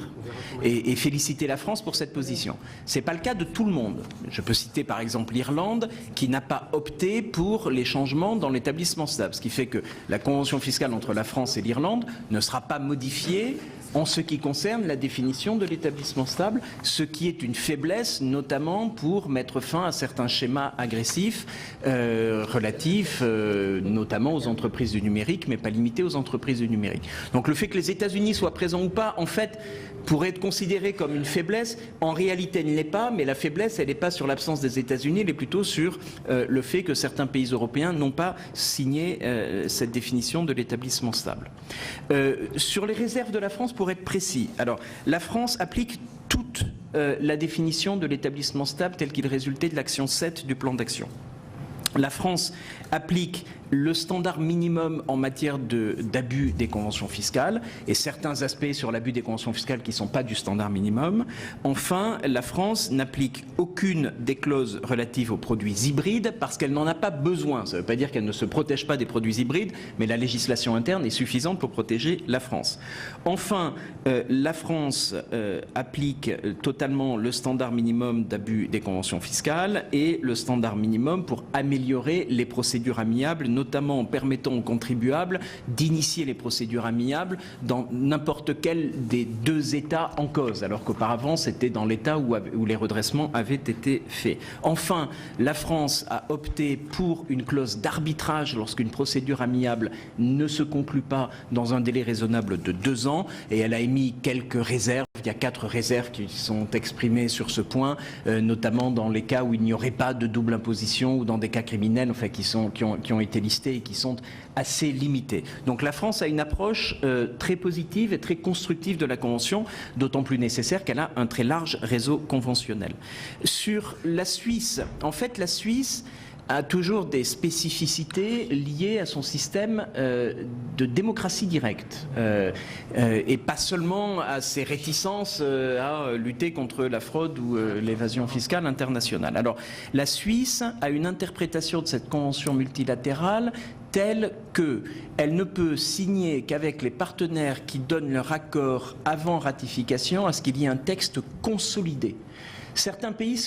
B: et féliciter la France pour cette position. Ce n'est pas le cas de tout le monde. Je peux citer par exemple l'Irlande qui n'a pas opté pour les changements dans l'établissement stable, ce qui fait que la convention fiscale entre la France et l'Irlande ne sera pas modifiée en ce qui concerne la définition de l'établissement stable, ce qui est une faiblesse notamment pour mettre fin à certains schémas agressifs relatifs notamment aux entreprises du numérique, mais pas limités aux entreprises du numérique. Donc le fait que les États-Unis soient présents ou pas, en fait, pourrait être considéré comme une faiblesse. En réalité, elle ne l'est pas, mais la faiblesse, elle n'est pas sur l'absence des États-Unis, elle est plutôt sur le fait que certains pays européens n'ont pas signé cette définition de l'établissement stable. Sur les réserves de la France, pour être précis, alors la France applique toute la définition de l'établissement stable tel qu'il résultait de l'action 7 du plan d'action. La France applique le standard minimum en matière d'abus des conventions fiscales et certains aspects sur l'abus des conventions fiscales qui ne sont pas du standard minimum. Enfin, la France n'applique aucune des clauses relatives aux produits hybrides parce qu'elle n'en a pas besoin. Ça ne veut pas dire qu'elle ne se protège pas des produits hybrides, mais la législation interne est suffisante pour protéger la France. Enfin, la France applique totalement le standard minimum d'abus des conventions fiscales et le standard minimum pour améliorer les procédures amiables, notamment en permettant aux contribuables d'initier les procédures amiables dans n'importe quel des 2 États en cause, alors qu'auparavant c'était dans l'État où les redressements avaient été faits. Enfin, la France a opté pour une clause d'arbitrage lorsqu'une procédure amiable ne se conclut pas dans un délai raisonnable de 2 ans, et elle a émis quelques réserves. Il y a 4 réserves qui sont exprimées sur ce point, notamment dans les cas où il n'y aurait pas de double imposition ou dans des cas criminels, enfin, qui ont été listés et qui sont assez limités. Donc la France a une approche très positive et très constructive de la Convention, d'autant plus nécessaire qu'elle a un très large réseau conventionnel. Sur la Suisse, en fait la Suisse a toujours des spécificités liées à son système de démocratie directe et pas seulement à ses réticences à lutter contre la fraude ou l'évasion fiscale internationale. Alors la Suisse a une interprétation de cette convention multilatérale telle qu'elle ne peut signer qu'avec les partenaires qui donnent leur accord avant ratification à ce qu'il y ait un texte consolidé. Certains pays,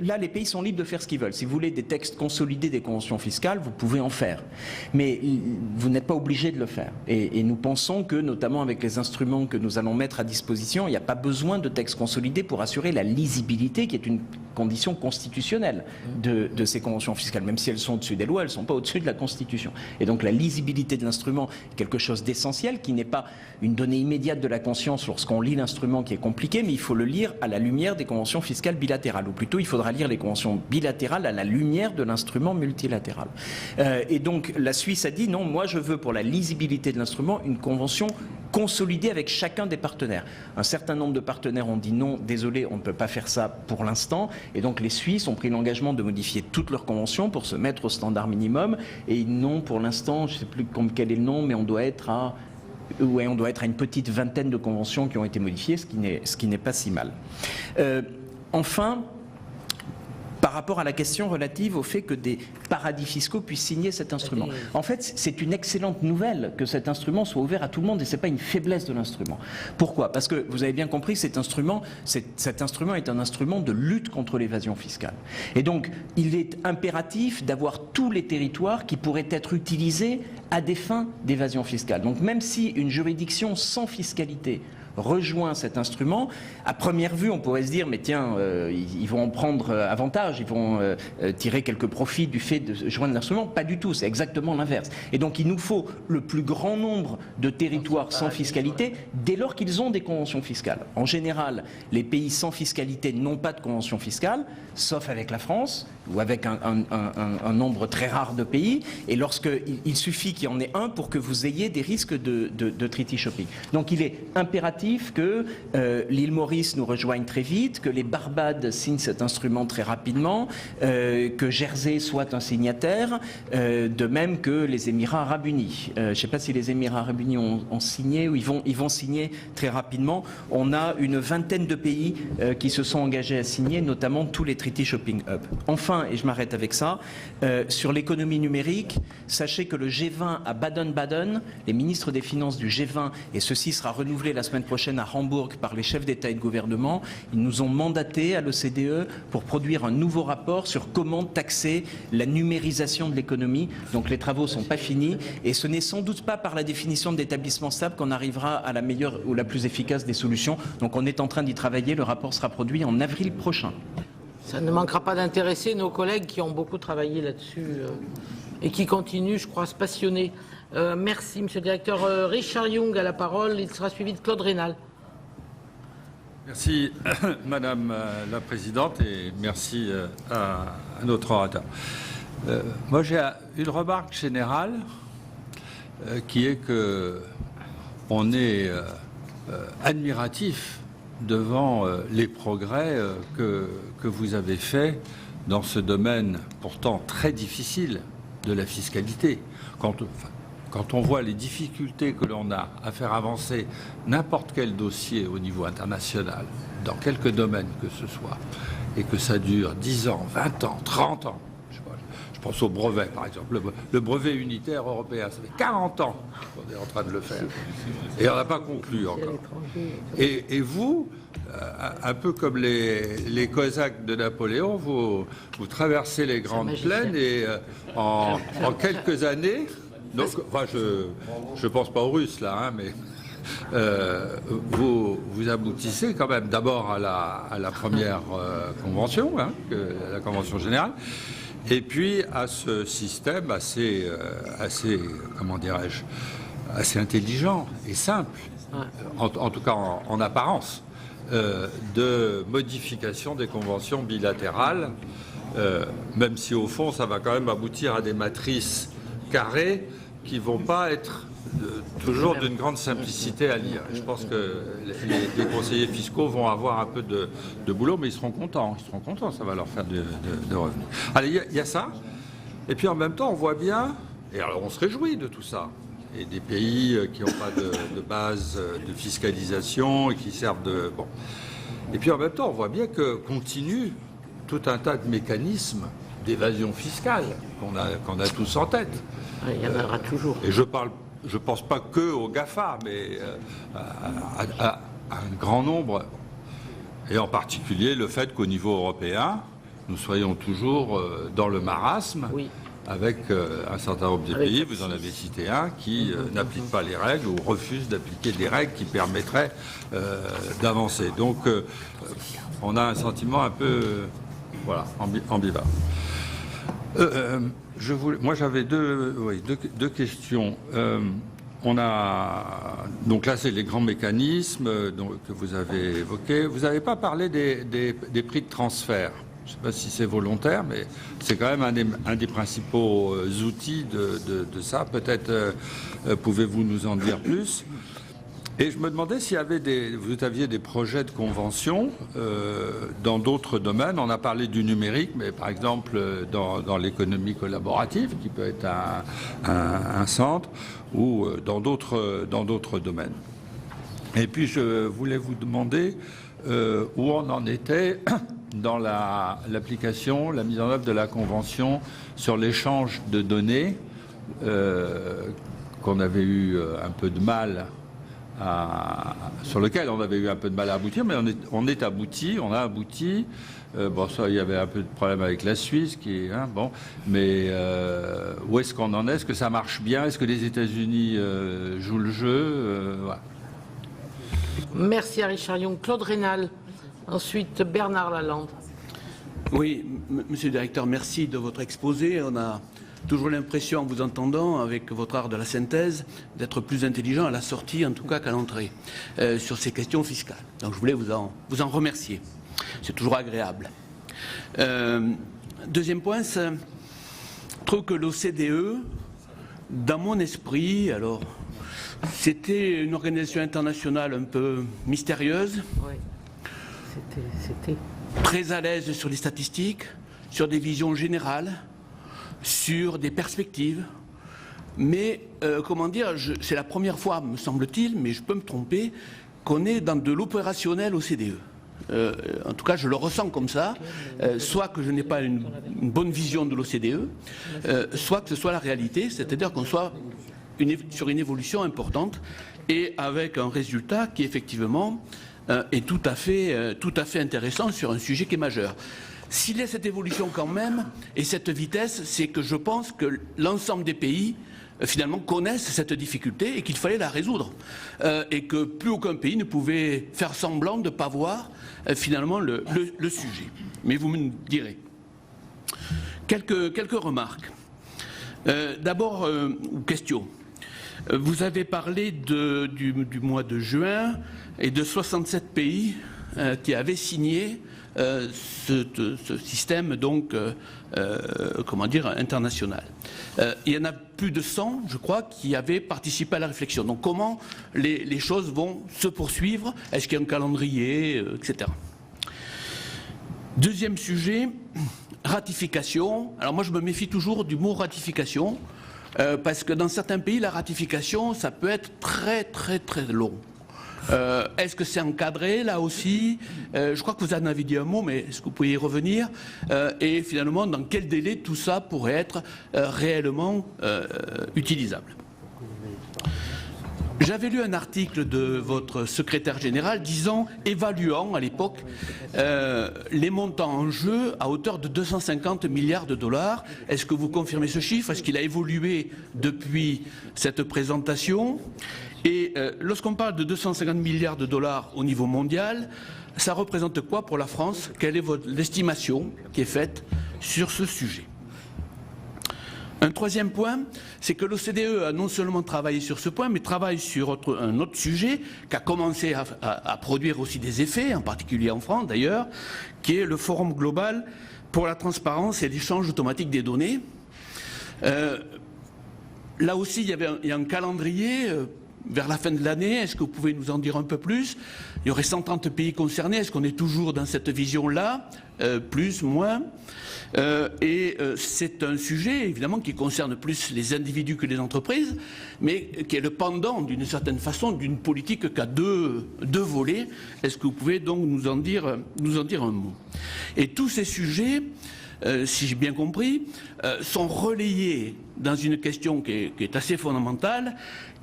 B: là les pays sont libres de faire ce qu'ils veulent. Si vous voulez des textes consolidés des conventions fiscales, vous pouvez en faire. Mais vous n'êtes pas obligé de le faire. Et nous pensons que, notamment avec les instruments que nous allons mettre à disposition, il n'y a pas besoin de textes consolidés pour assurer la lisibilité qui est une condition constitutionnelle de ces conventions fiscales. Même si elles sont au-dessus des lois, elles ne sont pas au-dessus de la Constitution. Et donc la lisibilité de l'instrument est quelque chose d'essentiel, qui n'est pas une donnée immédiate de la conscience lorsqu'on lit l'instrument qui est compliqué, mais il faut le lire à la lumière des conventions fiscales bilatérales. Ou plutôt, il faudra lire les conventions bilatérales à la lumière de l'instrument multilatéral. Et donc la Suisse a dit non, moi je veux pour la lisibilité de l'instrument une convention consolidée avec chacun des partenaires. Un certain nombre de partenaires ont dit non, désolé, on ne peut pas faire ça pour l'instant. Et donc les Suisses ont pris l'engagement de modifier toutes leurs conventions pour se mettre au standard minimum. Et ils n'ont pour l'instant, je ne sais plus quel est le nom, mais on doit être à une petite vingtaine de conventions qui ont été modifiées, ce qui n'est pas si mal. Enfin, par rapport à la question relative au fait que des paradis fiscaux puissent signer cet instrument. En fait, c'est une excellente nouvelle que cet instrument soit ouvert à tout le monde et ce n'est pas une faiblesse de l'instrument. Pourquoi ? Parce que vous avez bien compris, cet instrument est un instrument de lutte contre l'évasion fiscale. Et donc, il est impératif d'avoir tous les territoires qui pourraient être utilisés à des fins d'évasion fiscale. Donc, même si une juridiction sans fiscalité rejoint cet instrument, à première vue on pourrait se dire mais tiens, ils vont en prendre avantage, ils vont tirer quelques profits du fait de joindre l'instrument. Pas du tout, c'est exactement l'inverse. Et donc il nous faut le plus grand nombre de territoires sans fiscalité dès lors qu'ils ont des conventions fiscales. En général, les pays sans fiscalité n'ont pas de convention fiscale, sauf avec la France ou avec un nombre très rare de pays, et lorsqu'il suffit qu'il y en ait un pour que vous ayez des risques de treaty shopping. Donc il est impératif que l'île Maurice nous rejoigne très vite, que les Barbades signent cet instrument très rapidement, que Jersey soit un signataire, de même que les Émirats Arabes Unis. Je ne sais pas si les Émirats Arabes Unis ont signé ou ils vont signer très rapidement. On a une vingtaine de pays qui se sont engagés à signer, notamment tous les Treaty Shopping Hub. Enfin, et je m'arrête avec ça, sur l'économie numérique, sachez que le G20 à Baden-Baden, les ministres des Finances du G20, et ceci sera renouvelé la semaine prochaine à Hambourg par les chefs d'État et de gouvernement, ils nous ont mandaté à l'OCDE pour produire un nouveau rapport sur comment taxer la numérisation de l'économie. Donc les travaux ne sont pas finis et ce n'est sans doute pas par la définition d'établissement stable qu'on arrivera à la meilleure ou la plus efficace des solutions. Donc on est en train d'y travailler, le rapport sera produit en avril prochain.
C: Ça ne manquera pas d'intéresser nos collègues qui ont beaucoup travaillé là-dessus et qui continuent, je crois, à se passionner. Merci, Monsieur le Directeur. Richard Young a la parole. Il sera suivi de Claude Rénal.
E: Merci, Madame la Présidente, et merci à notre orateur. Moi, j'ai une remarque générale qui est que on est admiratif devant les progrès que vous avez faits dans ce domaine pourtant très difficile de la fiscalité. Quand on voit les difficultés que l'on a à faire avancer n'importe quel dossier au niveau international, dans quelque domaine que ce soit, et que ça dure 10 ans, 20 ans, 30 ans, je pense au brevet par exemple, le brevet unitaire européen, ça fait 40 ans qu'on est en train de le faire, et on n'a pas conclu encore. Et vous, un peu comme les Cosaques de Napoléon, vous traversez les grandes plaines et en quelques années... Donc, enfin, je pense pas aux Russes là, hein, mais vous aboutissez quand même d'abord à la première convention, hein, la convention générale, et puis à ce système assez comment dirais-je, assez intelligent et simple, en tout cas en apparence, de modification des conventions bilatérales, même si au fond ça va quand même aboutir à des matrices carrées qui ne vont pas être toujours d'une grande simplicité à lire. Je pense que les conseillers fiscaux vont avoir un peu de boulot, mais ils seront contents, ça va leur faire de revenus. Allez, il y a ça. Et puis en même temps, on voit bien, et alors on se réjouit de tout ça, et des pays qui n'ont pas de base de fiscalisation et qui servent de... Bon. Et puis en même temps, on voit bien que continue tout un tas de mécanismes d'évasion fiscale qu'on a tous en tête.
C: Il y en aura toujours.
E: Et je pense pas que aux GAFA, mais à un grand nombre, et en particulier le fait qu'au niveau européen, nous soyons toujours dans le marasme.
C: Oui.
E: Avec un certain nombre de pays, vous en avez cité un, qui n'applique pas les règles ou refuse d'appliquer des règles qui permettraient d'avancer. Donc, on a un sentiment un peu ambivalent. Moi, j'avais deux questions. Donc là, c'est les grands mécanismes que vous avez évoqués. Vous n'avez pas parlé des prix de transfert. Je ne sais pas si c'est volontaire, mais c'est quand même un des principaux outils de ça. Peut-être pouvez-vous nous en dire plus. Et je me demandais s'il y avait vous aviez des projets de convention dans d'autres domaines. On a parlé du numérique, mais par exemple dans l'économie collaborative, qui peut être un centre, ou dans d'autres domaines. Et puis je voulais vous demander où on en était dans l'application, la mise en œuvre de la Convention sur l'échange de données, qu'on avait eu un peu de mal sur lequel on avait eu un peu de mal à aboutir, mais on a abouti. Bon, ça, il y avait un peu de problème avec la Suisse, mais où est-ce qu'on en est? Est-ce que ça marche bien? Est-ce que les États-Unis jouent le jeu? Voilà.
C: Merci à Richard Yung. Claude Rénal, ensuite Bernard Lalande.
F: Oui, monsieur le directeur, merci de votre exposé. On a toujours l'impression, en vous entendant, avec votre art de la synthèse, d'être plus intelligent à la sortie, en tout cas qu'à l'entrée, sur ces questions fiscales. Donc je voulais vous en remercier. C'est toujours agréable. Deuxième point, je trouve que l'OCDE, dans mon esprit, alors, c'était une organisation internationale un peu mystérieuse,
C: Oui, c'était.
F: très à l'aise sur les statistiques, sur des visions générales, sur des perspectives. Mais, c'est la première fois, me semble-t-il, mais je peux me tromper, qu'on est dans de l'opérationnel OCDE. En tout cas, je le ressens comme ça, soit que je n'ai pas une bonne vision de l'OCDE, soit que ce soit la réalité, c'est-à-dire qu'on soit sur une évolution importante et avec un résultat qui, effectivement, est tout à fait intéressant sur un sujet qui est majeur. S'il y a cette évolution quand même, et cette vitesse, c'est que je pense que l'ensemble des pays, finalement, connaissent cette difficulté et qu'il fallait la résoudre. Et que plus aucun pays ne pouvait faire semblant de ne pas voir, finalement, le sujet. Mais vous me direz. Quelques remarques. D'abord, question. Vous avez parlé du mois de juin et de 67 pays qui avaient signé ce système international. Il y en a plus de 100, je crois, qui avaient participé à la réflexion. Donc comment les choses vont se poursuivre? Est-ce qu'il y a un calendrier, etc. Deuxième sujet, ratification. Alors moi je me méfie toujours du mot ratification, parce que dans certains pays, la ratification, ça peut être très très très long. Est-ce que c'est encadré là aussi? Je crois que vous en avez dit un mot, mais est-ce que vous pouvez y revenir? Et finalement, dans quel délai tout ça pourrait être réellement utilisable? J'avais lu un article de votre secrétaire général évaluant à l'époque les montants en jeu à hauteur de 250 milliards de dollars. Est-ce que vous confirmez ce chiffre? Est-ce qu'il a évolué depuis cette présentation? Et lorsqu'on parle de 250 milliards de dollars au niveau mondial, ça représente quoi pour la France? Quelle est l'estimation qui est faite sur ce sujet? Un troisième point, c'est que l'OCDE a non seulement travaillé sur ce point, mais travaille sur un autre sujet qui a commencé à produire aussi des effets, en particulier en France d'ailleurs, qui est le Forum global pour la transparence et l'échange automatique des données. Là aussi, il y a un calendrier vers la fin de l'année. Est-ce que vous pouvez nous en dire un peu plus? Il y aurait 130 pays concernés. Est-ce qu'on est toujours dans cette vision-là? Plus, moins? C'est un sujet, évidemment, qui concerne plus les individus que les entreprises, mais qui est le pendant, d'une certaine façon, d'une politique qui a deux volets. Est-ce que vous pouvez donc nous en dire un mot? Et tous ces sujets si j'ai bien compris, sont relayés dans une question qui est assez fondamentale,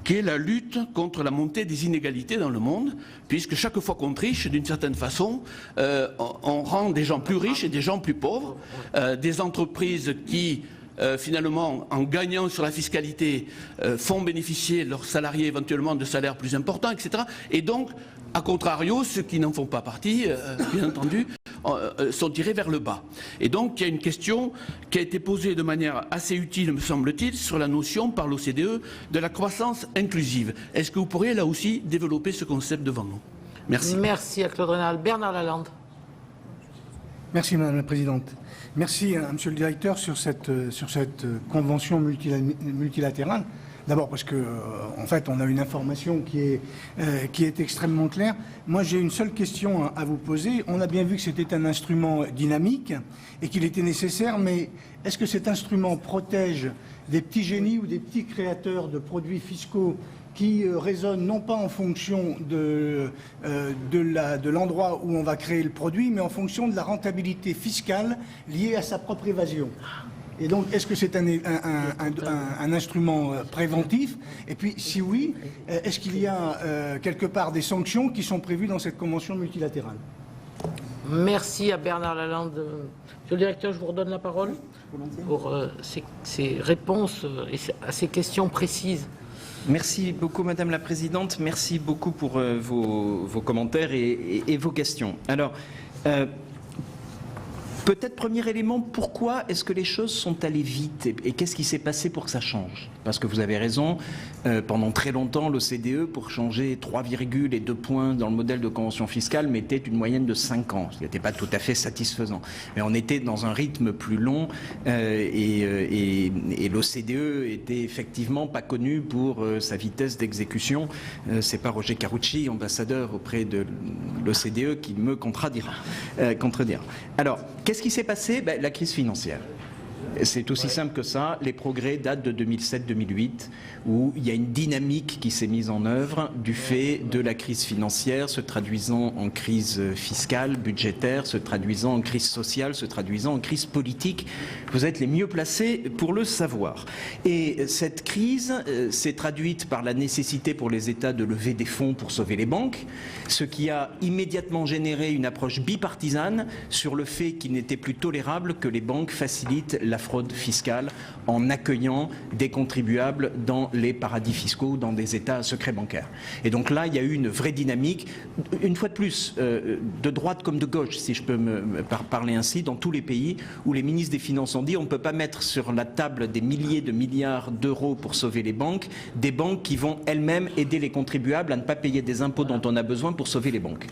F: qui est la lutte contre la montée des inégalités dans le monde, puisque chaque fois qu'on triche, d'une certaine façon, on rend des gens plus riches et des gens plus pauvres, des entreprises qui, finalement, en gagnant sur la fiscalité, font bénéficier leurs salariés éventuellement de salaires plus importants, etc. Et donc, a contrario, ceux qui n'en font pas partie, bien entendu, sont tirés vers le bas. Et donc, il y a une question qui a été posée de manière assez utile, me semble-t-il, sur la notion par l'OCDE de la croissance inclusive. Est-ce que vous pourriez, là aussi, développer ce concept devant nous? Merci.
C: Merci à Claude Raynal. Bernard Lalande.
G: Merci Madame la Présidente. Merci à Monsieur le Directeur sur cette convention multilatérale. D'abord parce que, en fait, on a une information qui est extrêmement claire. Moi, j'ai une seule question à vous poser. On a bien vu que c'était un instrument dynamique et qu'il était nécessaire, mais est-ce que cet instrument protège des petits génies ou des petits créateurs de produits fiscaux qui raisonnent non pas en fonction de l'endroit où on va créer le produit, mais en fonction de la rentabilité fiscale liée à sa propre évasion? Et donc, est-ce que c'est un instrument préventif? Et puis, si oui, est-ce qu'il y a quelque part des sanctions qui sont prévues dans cette convention multilatérale?
C: Merci à Bernard Lalande. Monsieur le Directeur, je vous redonne la parole pour ces réponses et à ces questions précises.
B: Merci beaucoup Madame la Présidente, merci beaucoup pour vos commentaires et vos questions. Alors, peut-être premier élément, pourquoi est-ce que les choses sont allées vite et qu'est-ce qui s'est passé pour que ça change? Parce que vous avez raison, pendant très longtemps, l'OCDE, pour changer 3 virgules et 2 points dans le modèle de convention fiscale, mettait une moyenne de 5 ans, ce qui n'était pas tout à fait satisfaisant. Mais on était dans un rythme plus long et l'OCDE était effectivement pas connu pour sa vitesse d'exécution. C'est pas Roger Carucci, ambassadeur auprès de l'OCDE, qui me contredira. Alors, qu'est-ce qui s'est passé? La crise financière. C'est aussi simple que ça. Les progrès datent de 2007-2008, où il y a une dynamique qui s'est mise en œuvre du fait de la crise financière, se traduisant en crise fiscale, budgétaire, se traduisant en crise sociale, se traduisant en crise politique. Vous êtes les mieux placés pour le savoir. Et cette crise s'est traduite par la nécessité pour les États de lever des fonds pour sauver les banques, ce qui a immédiatement généré une approche bipartisane sur le fait qu'il n'était plus tolérable que les banques facilitent la fraude fiscale en accueillant des contribuables dans les paradis fiscaux, dans des États à secret bancaire. Et donc là, il y a eu une vraie dynamique, une fois de plus, de droite comme de gauche, si je peux me parler ainsi, dans tous les pays où les ministres des Finances ont dit on ne peut pas mettre sur la table des milliers de milliards d'euros pour sauver les banques, des banques qui vont elles-mêmes aider les contribuables à ne pas payer des impôts dont on a besoin pour sauver les banques.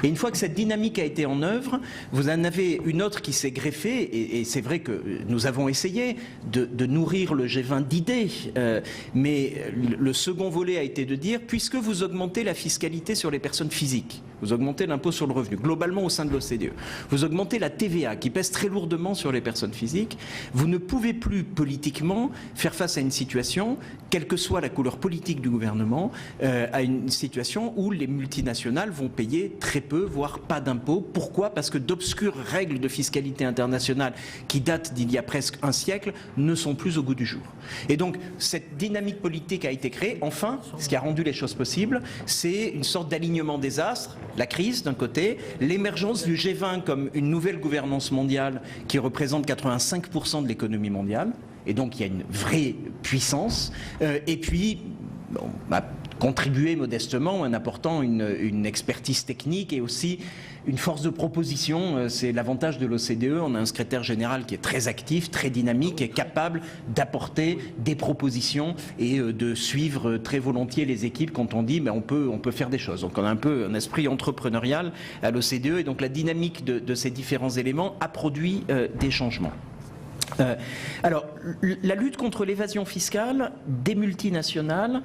B: Et une fois que cette dynamique a été en œuvre, vous en avez une autre qui s'est greffée, et c'est vrai que nous avons essayé de nourrir le G20 d'idées, mais le second volet a été de dire, puisque vous augmentez la fiscalité sur les personnes physiques, vous augmentez l'impôt sur le revenu, globalement au sein de l'OCDE, vous augmentez la TVA qui pèse très lourdement sur les personnes physiques, vous ne pouvez plus politiquement faire face à une situation, quelle que soit la couleur politique du gouvernement, à une situation où les multinationales vont payer très peu, voire pas d'impôts. Pourquoi? Parce que d'obscures règles de fiscalité internationale qui datent d'il y a presque un siècle ne sont plus au goût du jour. Et donc cette dynamique politique a été créée. Enfin, ce qui a rendu les choses possibles, c'est une sorte d'alignement des astres, la crise d'un côté, l'émergence du G20 comme une nouvelle gouvernance mondiale qui représente 85% de l'économie mondiale, et donc il y a une vraie puissance, et puis on va contribuer modestement en apportant une expertise technique et aussi une force de proposition. C'est l'avantage de l'OCDE. On a un secrétaire général qui est très actif, très dynamique, et capable d'apporter des propositions et de suivre très volontiers les équipes quand on dit on peut faire des choses. Donc on a un peu un esprit entrepreneurial à l'OCDE, et donc la dynamique de ces différents éléments a produit des changements. Alors, la lutte contre l'évasion fiscale des multinationales,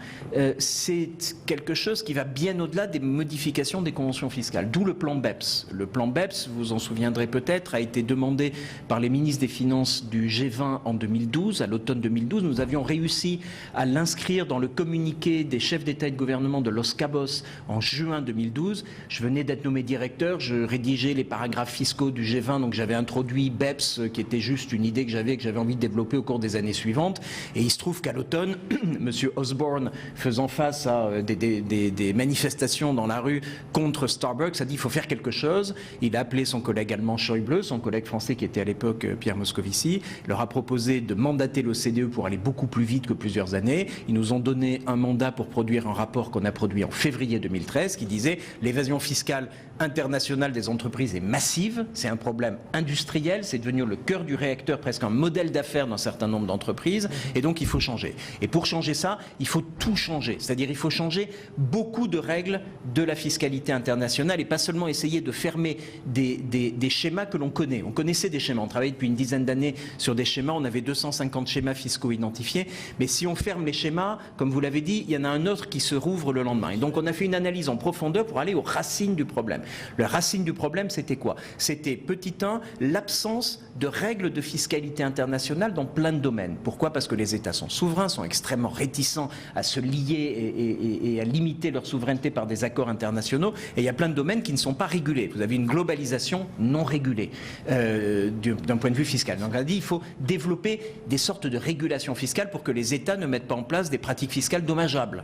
B: c'est quelque chose qui va bien au-delà des modifications des conventions fiscales, d'où le plan BEPS. Le plan BEPS, vous vous en souviendrez peut-être, a été demandé par les ministres des Finances du G20 en 2012, à l'automne 2012. Nous avions réussi à l'inscrire dans le communiqué des chefs d'État et de gouvernement de Los Cabos en juin 2012. Je venais d'être nommé directeur, je rédigeais les paragraphes fiscaux du G20, donc j'avais introduit BEPS, qui était juste une idée que j'avais envie de développer au cours des années suivantes. Et il se trouve qu'à l'automne, M. Osborne, faisant face à des manifestations dans la rue contre Starbucks, a dit il faut faire quelque chose. Il a appelé son collègue allemand Schäuble, son collègue français qui était à l'époque Pierre Moscovici, leur a proposé de mandater l'OCDE pour aller beaucoup plus vite que plusieurs années. Ils nous ont donné un mandat pour produire un rapport qu'on a produit en février 2013 qui disait l'évasion fiscale internationale des entreprises est massive, c'est un problème industriel, c'est devenu le cœur du réacteur, presque un modèle d'affaires d'un certain nombre d'entreprises, et donc il faut changer. Et pour changer ça, il faut tout changer, c'est-à-dire il faut changer beaucoup de règles de la fiscalité internationale et pas seulement essayer de fermer des schémas que l'on connaît. On connaissait des schémas, on travaillait depuis une dizaine d'années sur des schémas, on avait 250 schémas fiscaux identifiés, mais si on ferme les schémas, comme vous l'avez dit, il y en a un autre qui se rouvre le lendemain. Et donc on a fait une analyse en profondeur pour aller aux racines du problème. La racine du problème, c'était quoi? C'était, petit 1, l'absence de règles de fiscalité internationale dans plein de domaines. Pourquoi? Parce que les États sont souverains, sont extrêmement réticents à se lier et à limiter leur souveraineté par des accords internationaux. Et il y a plein de domaines qui ne sont pas régulés. Vous avez une globalisation non régulée d'un point de vue fiscal. Donc on a dit il faut développer des sortes de régulations fiscales pour que les États ne mettent pas en place des pratiques fiscales dommageables.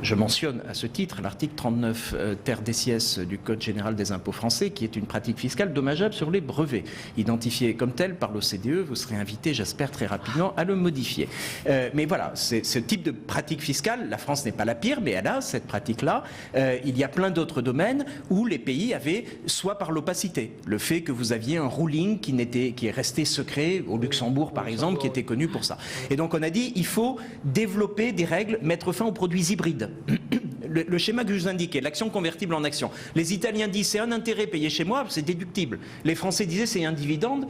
B: Je mentionne à ce titre l'article 39 ter decies du Code général des impôts français, qui est une pratique fiscale dommageable sur les brevets. Identifié comme tel par l'OCDE, vous serez invité, j'espère, très rapidement à le modifier. Mais voilà, c'est ce type de pratique fiscale, la France n'est pas la pire, mais elle a cette pratique-là. Il y a plein d'autres domaines où les pays avaient, soit par l'opacité, le fait que vous aviez un ruling qui est resté secret, au Luxembourg par exemple, qui était connu pour ça. Et donc on a dit, il faut développer des règles, mettre fin aux produits hybrides. Le schéma que je vous indiquais, l'action convertible en action. Les Italiens disent c'est un intérêt payé chez moi, c'est déductible. Les Français disaient c'est un dividende,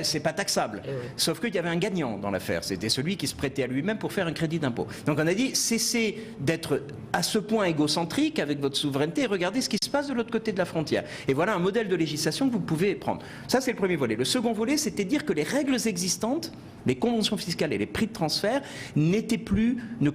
B: c'est pas taxable. Sauf qu'il y avait un gagnant dans l'affaire, c'était celui qui se prêtait à lui-même pour faire un crédit d'impôt. Donc on a dit cessez d'être à ce point égocentrique avec votre souveraineté et regardez ce qui se passe de l'autre côté de la frontière. Et voilà un modèle de législation que vous pouvez prendre. Ça c'est le premier volet. Le second volet, c'était dire que les règles existantes, les conventions fiscales et les prix de transfert ne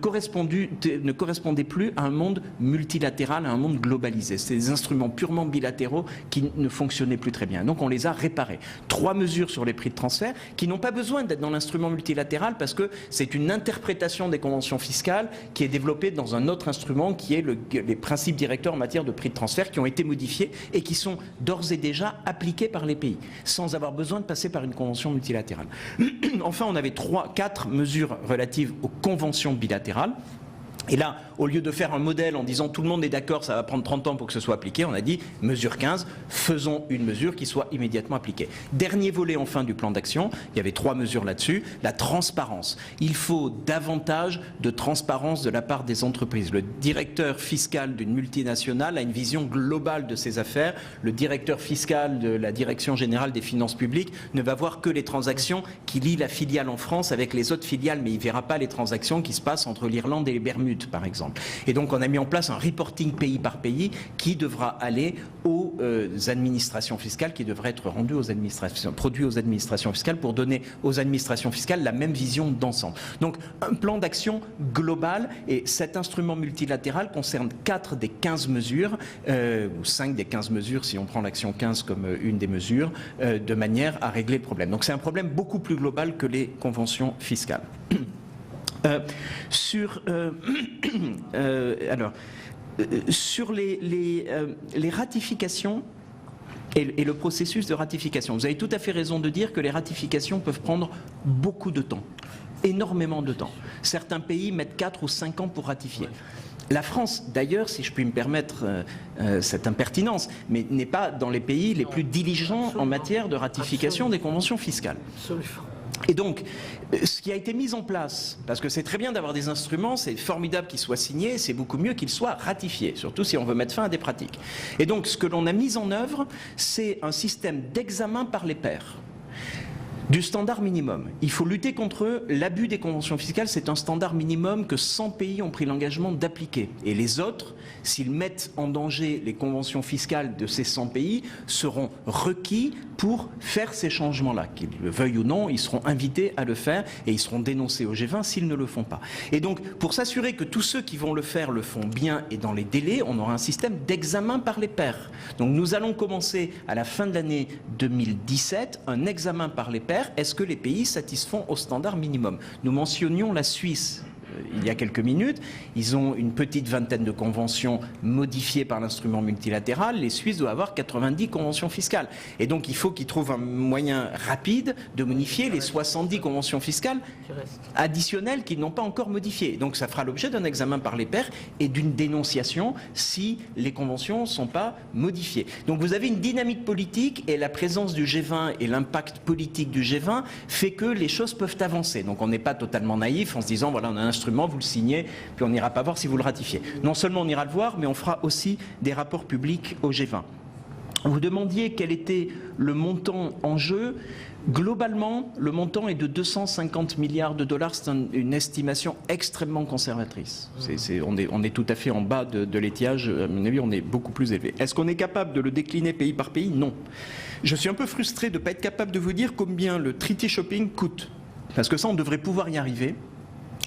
B: correspondaient plus à un monde multilatéral, à un monde globalisé. C'est des instruments purement bilatéraux qui ne fonctionnaient plus très bien. Donc on les a réparés. 3 mesures sur les prix de transfert qui n'ont pas besoin d'être dans l'instrument multilatéral parce que c'est une interprétation des conventions fiscales qui est développée dans un autre instrument qui est les principes directeurs en matière de prix de transfert qui ont été modifiés et qui sont d'ores et déjà appliqués par les pays sans avoir besoin de passer par une convention multilatérale. Enfin, on avait 4 mesures relatives aux conventions bilatérales. Et là, au lieu de faire un modèle en disant tout le monde est d'accord, ça va prendre 30 ans pour que ce soit appliqué, on a dit mesure 15, faisons une mesure qui soit immédiatement appliquée. Dernier volet enfin du plan d'action, il y avait 3 mesures là-dessus, la transparence. Il faut davantage de transparence de la part des entreprises. Le directeur fiscal d'une multinationale a une vision globale de ses affaires. Le directeur fiscal de la Direction générale des finances publiques ne va voir que les transactions qui lient la filiale en France avec les autres filiales, mais il ne verra pas les transactions qui se passent entre l'Irlande et les Bermudes, par exemple. Et donc on a mis en place un reporting pays par pays qui devra aller aux administrations fiscales, qui devrait être rendu produit aux administrations fiscales pour donner aux administrations fiscales la même vision d'ensemble. Donc un plan d'action global, et cet instrument multilatéral concerne 4 des 15 mesures, ou 5 des 15 mesures si on prend l'action 15 comme une des mesures, de manière à régler le problème. Donc c'est un problème beaucoup plus global que les conventions fiscales. Sur les ratifications et le processus de ratification, vous avez tout à fait raison de dire que les ratifications peuvent prendre beaucoup de temps, énormément de temps. Certains pays mettent 4 ou 5 ans pour ratifier. La France, d'ailleurs, si je puis me permettre cette impertinence, mais n'est pas dans les pays les plus diligents en matière de ratification des conventions fiscales.
C: Absolument.
B: Et donc, ce qui a été mis en place, parce que c'est très bien d'avoir des instruments, c'est formidable qu'ils soient signés, c'est beaucoup mieux qu'ils soient ratifiés, surtout si on veut mettre fin à des pratiques. Et donc, ce que l'on a mis en œuvre, c'est un système d'examen par les pairs. Du standard minimum. Il faut lutter contre l'abus des conventions fiscales. C'est un standard minimum que 100 pays ont pris l'engagement d'appliquer. Et les autres, s'ils mettent en danger les conventions fiscales de ces 100 pays, seront requis pour faire ces changements-là. Qu'ils le veuillent ou non, ils seront invités à le faire et ils seront dénoncés au G20 s'ils ne le font pas. Et donc, pour s'assurer que tous ceux qui vont le faire le font bien et dans les délais, on aura un système d'examen par les pairs. Donc, nous allons commencer à la fin de l'année 2017 un examen par les pairs. Est-ce que les pays satisfont au standard minimum? Nous mentionnions la Suisse il y a quelques minutes. Ils ont une petite vingtaine de conventions modifiées par l'instrument multilatéral. Les Suisses doivent avoir 90 conventions fiscales. Et donc, il faut qu'ils trouvent un moyen rapide de modifier les 70 conventions fiscales additionnelles qu'ils n'ont pas encore modifiées. Donc, ça fera l'objet d'un examen par les pairs et d'une dénonciation si les conventions ne sont pas modifiées. Donc, vous avez une dynamique politique et la présence du G20 et l'impact politique du G20 fait que les choses peuvent avancer. Donc, on n'est pas totalement naïf en se disant, voilà, on a un instrument, vous le signez, puis on n'ira pas voir si vous le ratifiez. Non seulement on ira le voir, mais on fera aussi des rapports publics au G20. Vous demandiez quel était le montant en jeu. Globalement, le montant est de 250 milliards de dollars. C'est une estimation extrêmement conservatrice. On est tout à fait en bas de l'étiage. À mon avis, on est beaucoup plus élevé. Est-ce qu'on est capable de le décliner pays par pays? Non. Je suis un peu frustré de ne pas être capable de vous dire combien le treaty shopping coûte. Parce que ça, on devrait pouvoir y arriver.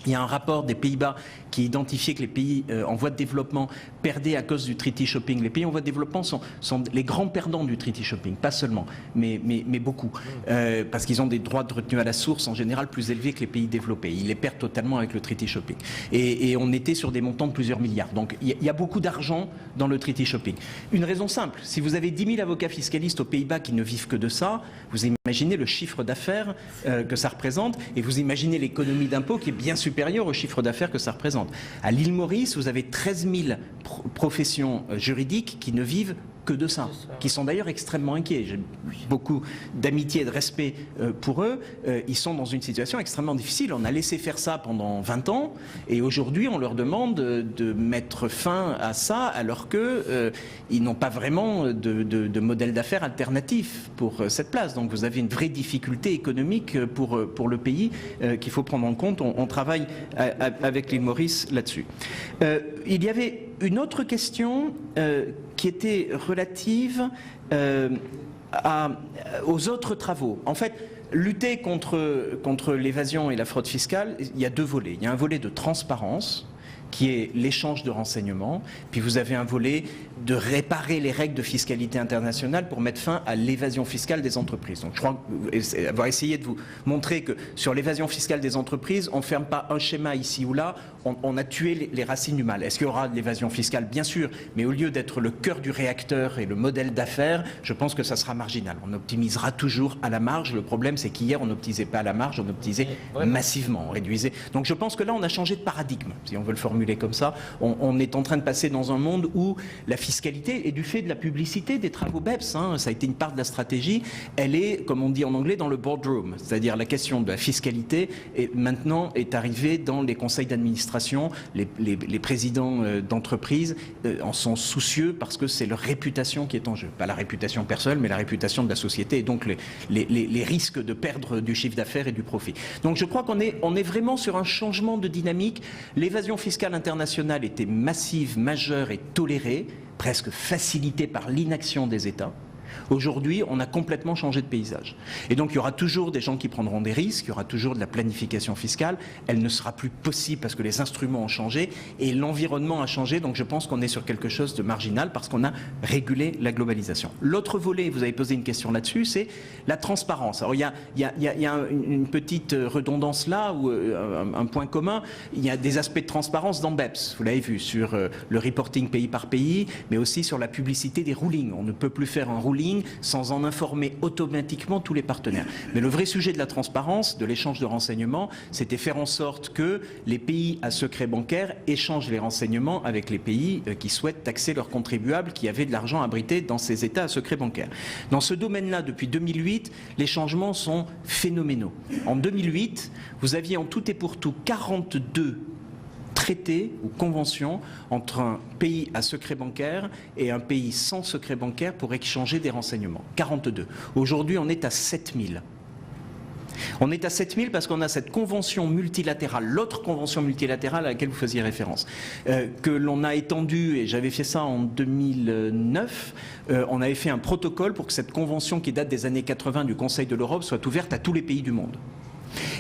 B: Il y a un rapport des Pays-Bas qui identifiait que les pays en voie de développement perdaient à cause du treaty shopping. Les pays en voie de développement sont les grands perdants du treaty shopping, pas seulement, mais beaucoup. Parce qu'ils ont des droits de retenue à la source en général plus élevés que les pays développés. Ils les perdent totalement avec le treaty shopping. Et on était sur des montants de plusieurs milliards. Donc il y a beaucoup d'argent dans le treaty shopping. Une raison simple, si vous avez 10 000 avocats fiscalistes aux Pays-Bas qui ne vivent que de ça, vous imaginez le chiffre d'affaires que ça représente et vous imaginez l'économie d'impôt qui est bien supérieure au chiffre d'affaires que ça représente. À l'île Maurice, vous avez 13 000 professions juridiques qui ne vivent que de ça, qui sont d'ailleurs extrêmement inquiets. J'ai beaucoup d'amitié et de respect pour eux. Ils sont dans une situation extrêmement difficile. On a laissé faire ça pendant 20 ans et aujourd'hui on leur demande de mettre fin à ça alors qu'ils n'ont pas vraiment de modèle d'affaires alternatif pour cette place. Donc vous avez une vraie difficulté économique pour le pays qu'il faut prendre en compte. On travaille avec l'île Maurice là-dessus. Il y avait une autre question qui était relative aux autres travaux. En fait, lutter contre l'évasion et la fraude fiscale, il y a deux volets. Il y a un volet de transparence, qui est l'échange de renseignements, puis vous avez un volet de réparer les règles de fiscalité internationale pour mettre fin à l'évasion fiscale des entreprises. Donc je crois avoir essayé de vous montrer que sur l'évasion fiscale des entreprises, on ne ferme pas un schéma ici ou là, on a tué les racines du mal. Est-ce qu'il y aura de l'évasion fiscale? Bien sûr, mais au lieu d'être le cœur du réacteur et le modèle d'affaires, je pense que ça sera marginal. On optimisera toujours à la marge. Le problème, c'est qu'hier, on n'optimisait pas à la marge, on optimisait massivement, on réduisait. Donc je pense que là, on a changé de paradigme, si on veut le formuler comme ça. On est en train de passer dans un monde où la fiscalité, et du fait de la publicité des travaux BEPS, ça a été une part de la stratégie, elle est, comme on dit en anglais, dans le boardroom, c'est-à-dire la question de la fiscalité maintenant est arrivée dans les conseils d'administration. Les présidents d'entreprises en sont soucieux parce que c'est leur réputation qui est en jeu. Pas la réputation personnelle, mais la réputation de la société et donc les risques de perdre du chiffre d'affaires et du profit. Donc je crois qu'on est vraiment sur un changement de dynamique. L'évasion fiscale internationale était massive, majeure et tolérée, presque facilitée par l'inaction des États. Aujourd'hui, on a complètement changé de paysage. Et donc, il y aura toujours des gens qui prendront des risques, il y aura toujours de la planification fiscale. Elle ne sera plus possible parce que les instruments ont changé et l'environnement a changé. Donc, je pense qu'on est sur quelque chose de marginal parce qu'on a régulé la globalisation. L'autre volet, vous avez posé une question là-dessus, c'est la transparence. Alors, il y a une petite redondance là, ou un point commun. Il y a des aspects de transparence dans BEPS. Vous l'avez vu sur le reporting pays par pays, mais aussi sur la publicité des rulings. On ne peut plus faire un ruling sans en informer automatiquement tous les partenaires. Mais le vrai sujet de la transparence, de l'échange de renseignements, c'était faire en sorte que les pays à secret bancaire échangent les renseignements avec les pays qui souhaitent taxer leurs contribuables qui avaient de l'argent abrité dans ces États à secret bancaire. Dans ce domaine-là, depuis 2008, les changements sont phénoménaux. En 2008, vous aviez en tout et pour tout 42 traités ou conventions entre un pays à secret bancaire et un pays sans secret bancaire pour échanger des renseignements. 42. Aujourd'hui, on est à 7000. On est à 7000 parce qu'on a cette convention multilatérale, l'autre convention multilatérale à laquelle vous faisiez référence, que l'on a étendue, et j'avais fait ça en 2009, on avait fait un protocole pour que cette convention qui date des années 80 du Conseil de l'Europe soit ouverte à tous les pays du monde.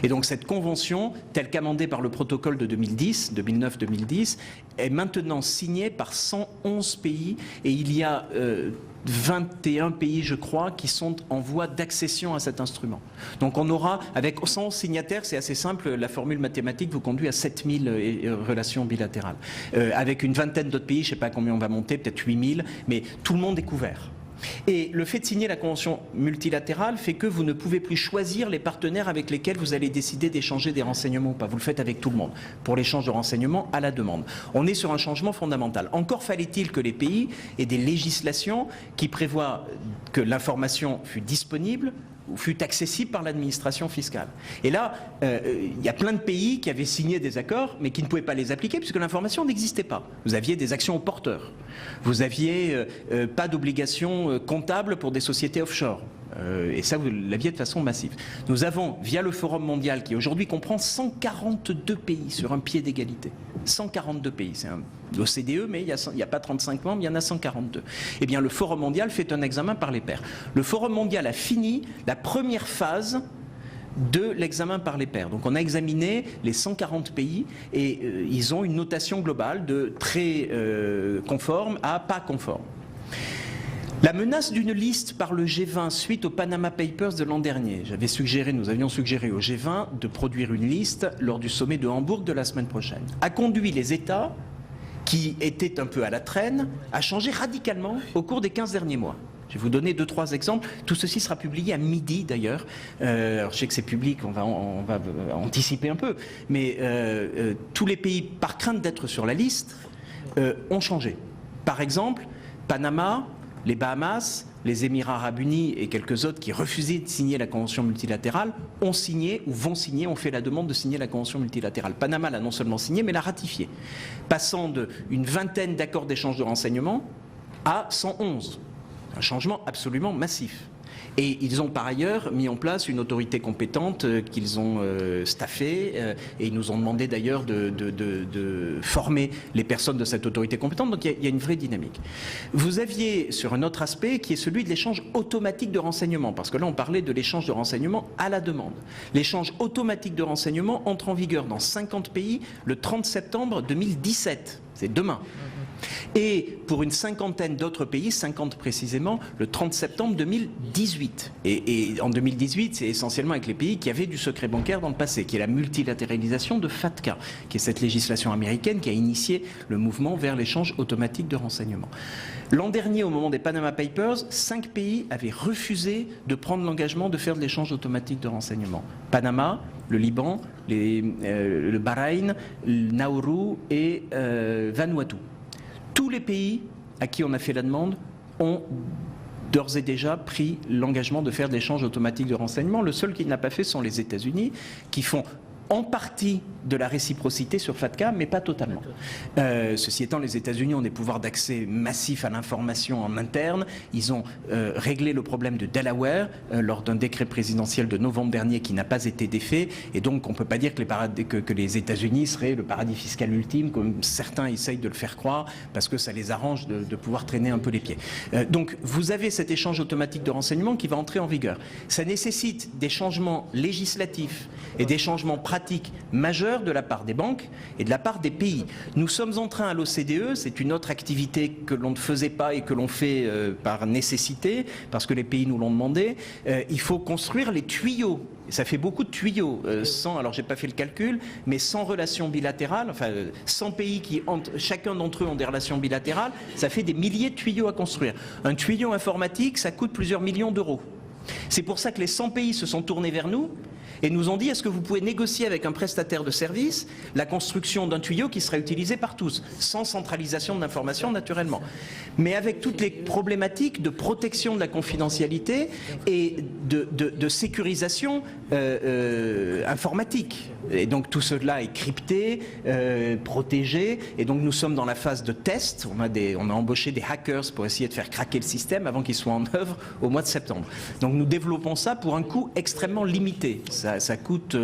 B: Et donc cette convention, telle qu'amendée par le protocole de 2009-2010, est maintenant signée par 111 pays, et il y a 21 pays, je crois, qui sont en voie d'accession à cet instrument. Donc on aura, avec 111 signataires, c'est assez simple, la formule mathématique vous conduit à 7000 relations bilatérales. Avec une vingtaine d'autres pays, je ne sais pas combien on va monter, peut-être 8000, mais tout le monde est couvert. Et le fait de signer la convention multilatérale fait que vous ne pouvez plus choisir les partenaires avec lesquels vous allez décider d'échanger des renseignements ou pas. Vous le faites avec tout le monde, pour l'échange de renseignements à la demande. On est sur un changement fondamental. Encore fallait-il que les pays aient des législations qui prévoient que l'information fût disponible ou fut accessible par l'administration fiscale. Et là, il y a plein de pays qui avaient signé des accords, mais qui ne pouvaient pas les appliquer puisque l'information n'existait pas. Vous aviez des actions aux porteurs. Vous n'aviez pas d'obligation comptable pour des sociétés offshore. Et ça, vous l'aviez de façon massive. Nous avons, via le Forum mondial, qui aujourd'hui comprend 142 pays sur un pied d'égalité. 142 pays. C'est l'OCDE, mais il n'y a pas 35 membres, il y en a 142. Eh bien, le Forum mondial fait un examen par les pairs. Le Forum mondial a fini la première phase de l'examen par les pairs. Donc on a examiné les 140 pays et ils ont une notation globale de très conforme à pas conforme. La menace d'une liste par le G20 suite aux Panama Papers de l'an dernier, nous avions suggéré au G20 de produire une liste lors du sommet de Hambourg de la semaine prochaine, a conduit les États qui étaient un peu à la traîne à changer radicalement au cours des 15 derniers mois. Je vais vous donner 2-3 exemples. Tout ceci sera publié à midi d'ailleurs. Alors je sais que c'est public, on va anticiper un peu, mais tous les pays, par crainte d'être sur la liste, ont changé. Par exemple, Panama, les Bahamas, les Émirats arabes unis et quelques autres qui refusaient de signer la convention multilatérale ont signé ou vont signer, ont fait la demande de signer la convention multilatérale. Panama l'a non seulement signée, mais l'a ratifiée, passant d'une vingtaine d'accords d'échange de renseignements à 111. Un changement absolument massif. Et ils ont par ailleurs mis en place une autorité compétente qu'ils ont staffée et ils nous ont demandé d'ailleurs de former les personnes de cette autorité compétente. Donc il y a une vraie dynamique. Vous aviez sur un autre aspect qui est celui de l'échange automatique de renseignements, parce que là on parlait de l'échange de renseignements à la demande. L'échange automatique de renseignements entre en vigueur dans 50 pays le 30 septembre 2017. C'est demain. Et pour une cinquantaine d'autres pays, 50 précisément, le 30 septembre 2018. Et en 2018, c'est essentiellement avec les pays qui avaient du secret bancaire dans le passé, qui est la multilatéralisation de FATCA, qui est cette législation américaine qui a initié le mouvement vers l'échange automatique de renseignements. L'an dernier, au moment des Panama Papers, 5 pays avaient refusé de prendre l'engagement de faire de l'échange automatique de renseignements. Panama, le Liban, le Bahreïn, Nauru et Vanuatu. Tous les pays à qui on a fait la demande ont d'ores et déjà pris l'engagement de faire de l'échange automatique de renseignements. Le seul qui n'a pas fait sont les États-Unis, qui font en partie de la réciprocité sur FATCA, mais pas totalement. Ceci étant, les États-Unis ont des pouvoirs d'accès massifs à l'information en interne. Ils ont réglé le problème de Delaware lors d'un décret présidentiel de novembre dernier qui n'a pas été défait. Et donc, on ne peut pas dire que les États-Unis seraient le paradis fiscal ultime, comme certains essayent de le faire croire, parce que ça les arrange de pouvoir traîner un peu les pieds. Donc, vous avez cet échange automatique de renseignements qui va entrer en vigueur. Ça nécessite des changements législatifs et des changements pratiques majeurs de la part des banques et de la part des pays. Nous sommes en train à l'OCDE, c'est une autre activité que l'on ne faisait pas et que l'on fait par nécessité, parce que les pays nous l'ont demandé, il faut construire les tuyaux. Ça fait beaucoup de tuyaux, alors j'ai pas fait le calcul, mais 100 relations bilatérales, enfin 100 pays qui, chacun d'entre eux ont des relations bilatérales, ça fait des milliers de tuyaux à construire. Un tuyau informatique, ça coûte plusieurs millions d'euros. C'est pour ça que les 100 pays se sont tournés vers nous et nous ont dit: est-ce que vous pouvez négocier avec un prestataire de service la construction d'un tuyau qui sera utilisé par tous, sans centralisation de l'information naturellement, mais avec toutes les problématiques de protection de la confidentialité et de sécurisation informatique. Et donc tout cela est crypté, protégé, et donc nous sommes dans la phase de test. On a embauché des hackers pour essayer de faire craquer le système avant qu'il soit en œuvre au mois de septembre. Donc nous développons ça pour un coût extrêmement limité. Ça coûte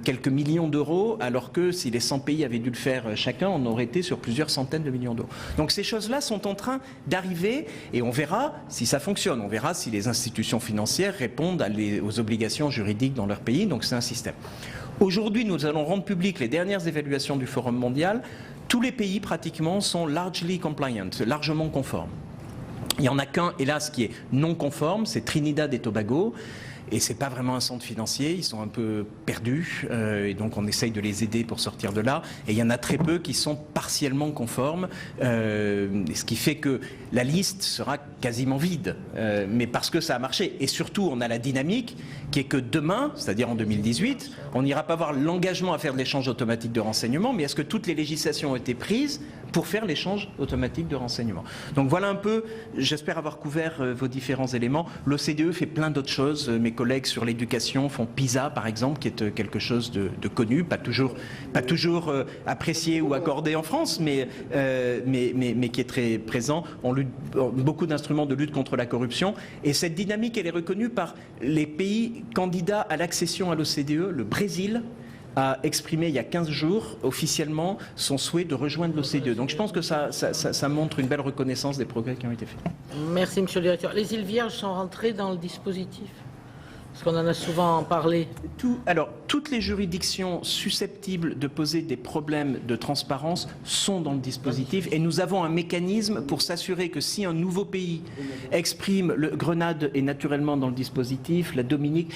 B: quelques millions d'euros, alors que si les 100 pays avaient dû le faire chacun, on aurait été sur plusieurs centaines de millions d'euros. Donc ces choses-là sont en train d'arriver, et on verra si ça fonctionne. On verra si les institutions financières répondent aux obligations juridiques dans leur pays. Donc c'est un système. Aujourd'hui, nous allons rendre publiques les dernières évaluations du Forum mondial. Tous les pays, pratiquement, sont largely compliant, largement conformes. Il n'y en a qu'un, hélas, qui est non conforme, c'est Trinidad et Tobago. Et ce n'est pas vraiment un centre financier, ils sont un peu perdus, et donc on essaye de les aider pour sortir de là. Et il y en a très peu qui sont partiellement conformes, ce qui fait que la liste sera quasiment vide, mais parce que ça a marché. Et surtout, on a la dynamique qui est que demain, c'est-à-dire en 2018, on n'ira pas voir l'engagement à faire de l'échange automatique de renseignements, mais est-ce que toutes les législations ont été prises pour faire l'échange automatique de renseignements. Donc voilà un peu, j'espère avoir couvert vos différents éléments. L'OCDE fait plein d'autres choses. Mes collègues sur l'éducation font PISA, par exemple, qui est quelque chose de connu, pas toujours apprécié ou accordé en France, mais qui est très présent. On lutte, beaucoup d'instruments de lutte contre la corruption. Et cette dynamique, elle est reconnue par les pays candidats à l'accession à l'OCDE. Le Brésil a exprimé il y a 15 jours officiellement son souhait de rejoindre l'OCDE. Donc je pense que ça montre une belle reconnaissance des progrès qui ont été faits.
C: Merci, Monsieur le Directeur. Les îles Vierges sont rentrées dans le dispositif ? Parce qu'on en a souvent parlé.
B: Alors, toutes les juridictions susceptibles de poser des problèmes de transparence sont dans le dispositif, et nous avons un mécanisme pour s'assurer que si un nouveau pays exprime, le Grenade est naturellement dans le dispositif, la Dominique,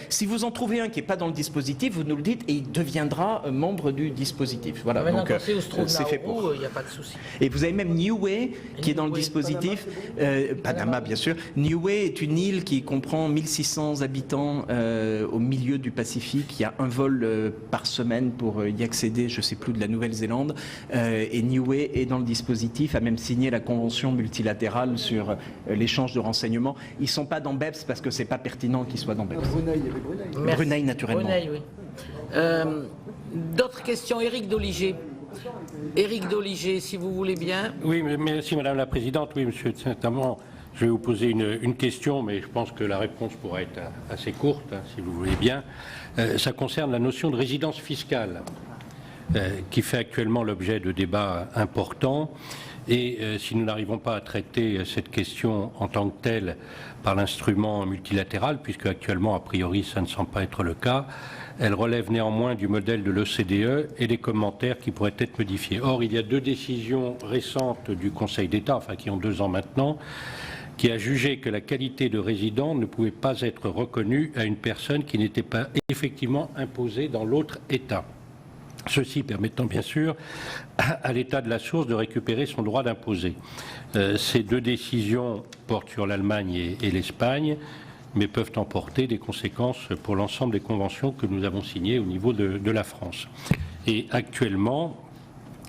B: si vous en trouvez un qui n'est pas dans le dispositif, vous nous le dites et il deviendra membre du dispositif. Voilà.
C: Maintenant,
B: donc
C: c'est fait pour. Il n'y a pas de souci.
B: Et vous avez même Niue qui est dans le dispositif. Panama, bien sûr. Niue est une île qui comprend 1600 habitants au milieu du Pacifique. Il y a un vol par semaine pour y accéder, je ne sais plus, de la Nouvelle-Zélande. Et Niue est dans le dispositif, a même signé la convention multilatérale sur l'échange de renseignements. Ils ne sont pas dans BEPS parce que ce n'est pas pertinent qu'ils soient dans BEPS. Brunei, naturellement.
C: Brunei, oui. D'autres questions? Éric Doligé. Éric Doligé, si vous voulez bien.
H: Oui, merci Madame la Présidente. Oui, Monsieur Saint-Amand, je vais vous poser une question, mais je pense que la réponse pourra être assez courte, si vous voulez bien. Ça concerne la notion de résidence fiscale, qui fait actuellement l'objet de débats importants. Et si nous n'arrivons pas à traiter cette question en tant que telle par l'instrument multilatéral, puisque actuellement, a priori, ça ne semble pas être le cas, elle relève néanmoins du modèle de l'OCDE et des commentaires qui pourraient être modifiés. Or, il y a deux décisions récentes du Conseil d'État, enfin qui ont 2 ans maintenant, qui a jugé que la qualité de résident ne pouvait pas être reconnue à une personne qui n'était pas effectivement imposée dans l'autre État. Ceci permettant bien sûr à l'État de la source de récupérer son droit d'imposer. Ces deux décisions portent sur l'Allemagne et l'Espagne, mais peuvent emporter des conséquences pour l'ensemble des conventions que nous avons signées au niveau de la France. Et actuellement,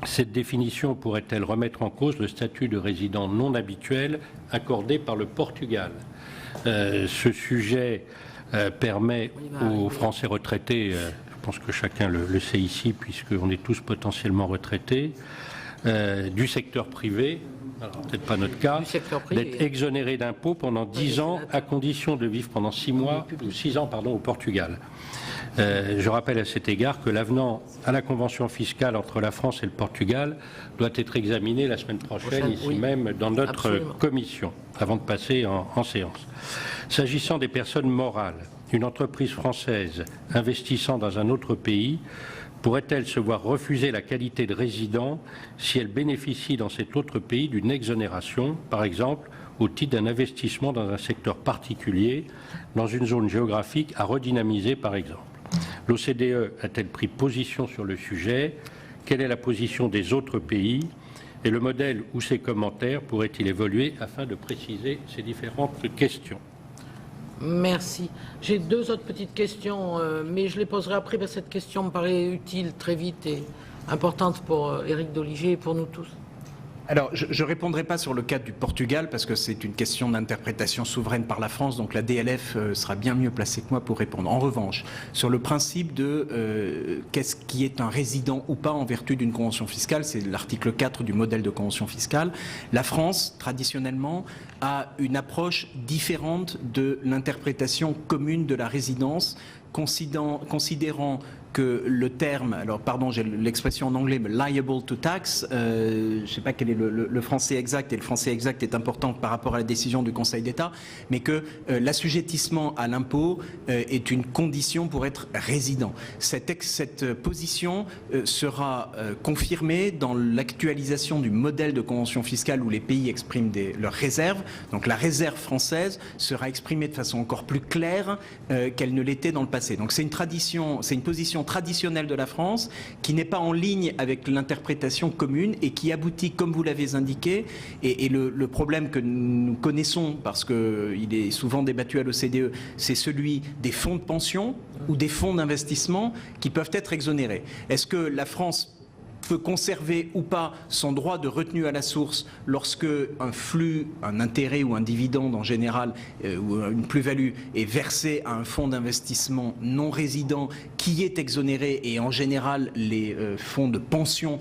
H: cette définition pourrait-elle remettre en cause le statut de résident non habituel accordé par le Portugal? Ce sujet permet aux Français retraités, je pense que chacun le sait ici puisqu'on est tous potentiellement retraités, du secteur privé, alors peut-être pas notre cas, d'être exonérés d'impôts pendant 10 ans à condition de vivre pendant 6 ans au Portugal. Je rappelle à cet égard que l'avenant à la convention fiscale entre la France et le Portugal doit être examiné la semaine prochaine, ici même, dans notre commission, avant de passer en séance. S'agissant des personnes morales, une entreprise française investissant dans un autre pays pourrait-elle se voir refuser la qualité de résident si elle bénéficie dans cet autre pays d'une exonération, par exemple au titre d'un investissement dans un secteur particulier, dans une zone géographique à redynamiser par exemple? L'OCDE a-t-elle pris position sur le sujet? Quelle est la position des autres pays? Et le modèle ou ses commentaires pourraient-ils évoluer afin de préciser ces différentes questions?
C: Merci. J'ai 2 autres petites questions, mais je les poserai après parce que cette question me paraît utile très vite et importante pour Éric Doligé et pour nous tous.
B: Alors, je ne répondrai pas sur le cas du Portugal parce que c'est une question d'interprétation souveraine par la France, donc la DLF sera bien mieux placée que moi pour répondre. En revanche, sur le principe de qu'est-ce qui est un résident ou pas en vertu d'une convention fiscale, c'est l'article 4 du modèle de convention fiscale, la France, traditionnellement, a une approche différente de l'interprétation commune de la résidence, considérant que le terme, alors pardon, j'ai l'expression en anglais, mais liable to tax, je ne sais pas quel est le français exact, et le français exact est important par rapport à la décision du Conseil d'État, mais que l'assujettissement à l'impôt est une condition pour être résident. Cette position sera confirmée dans l'actualisation du modèle de convention fiscale où les pays expriment leurs réserves. Donc la réserve française sera exprimée de façon encore plus claire qu'elle ne l'était dans le passé. Donc c'est une tradition, c'est une position traditionnelle de la France qui n'est pas en ligne avec l'interprétation commune et qui aboutit, comme vous l'avez indiqué, et le problème que nous connaissons, parce qu'il est souvent débattu à l'OCDE, c'est celui des fonds de pension ou des fonds d'investissement qui peuvent être exonérés. Est-ce que la France peut conserver ou pas son droit de retenue à la source lorsque un flux, un intérêt ou un dividende en général ou une plus-value est versé à un fonds d'investissement non résident qui est exonéré, et en général les fonds de pension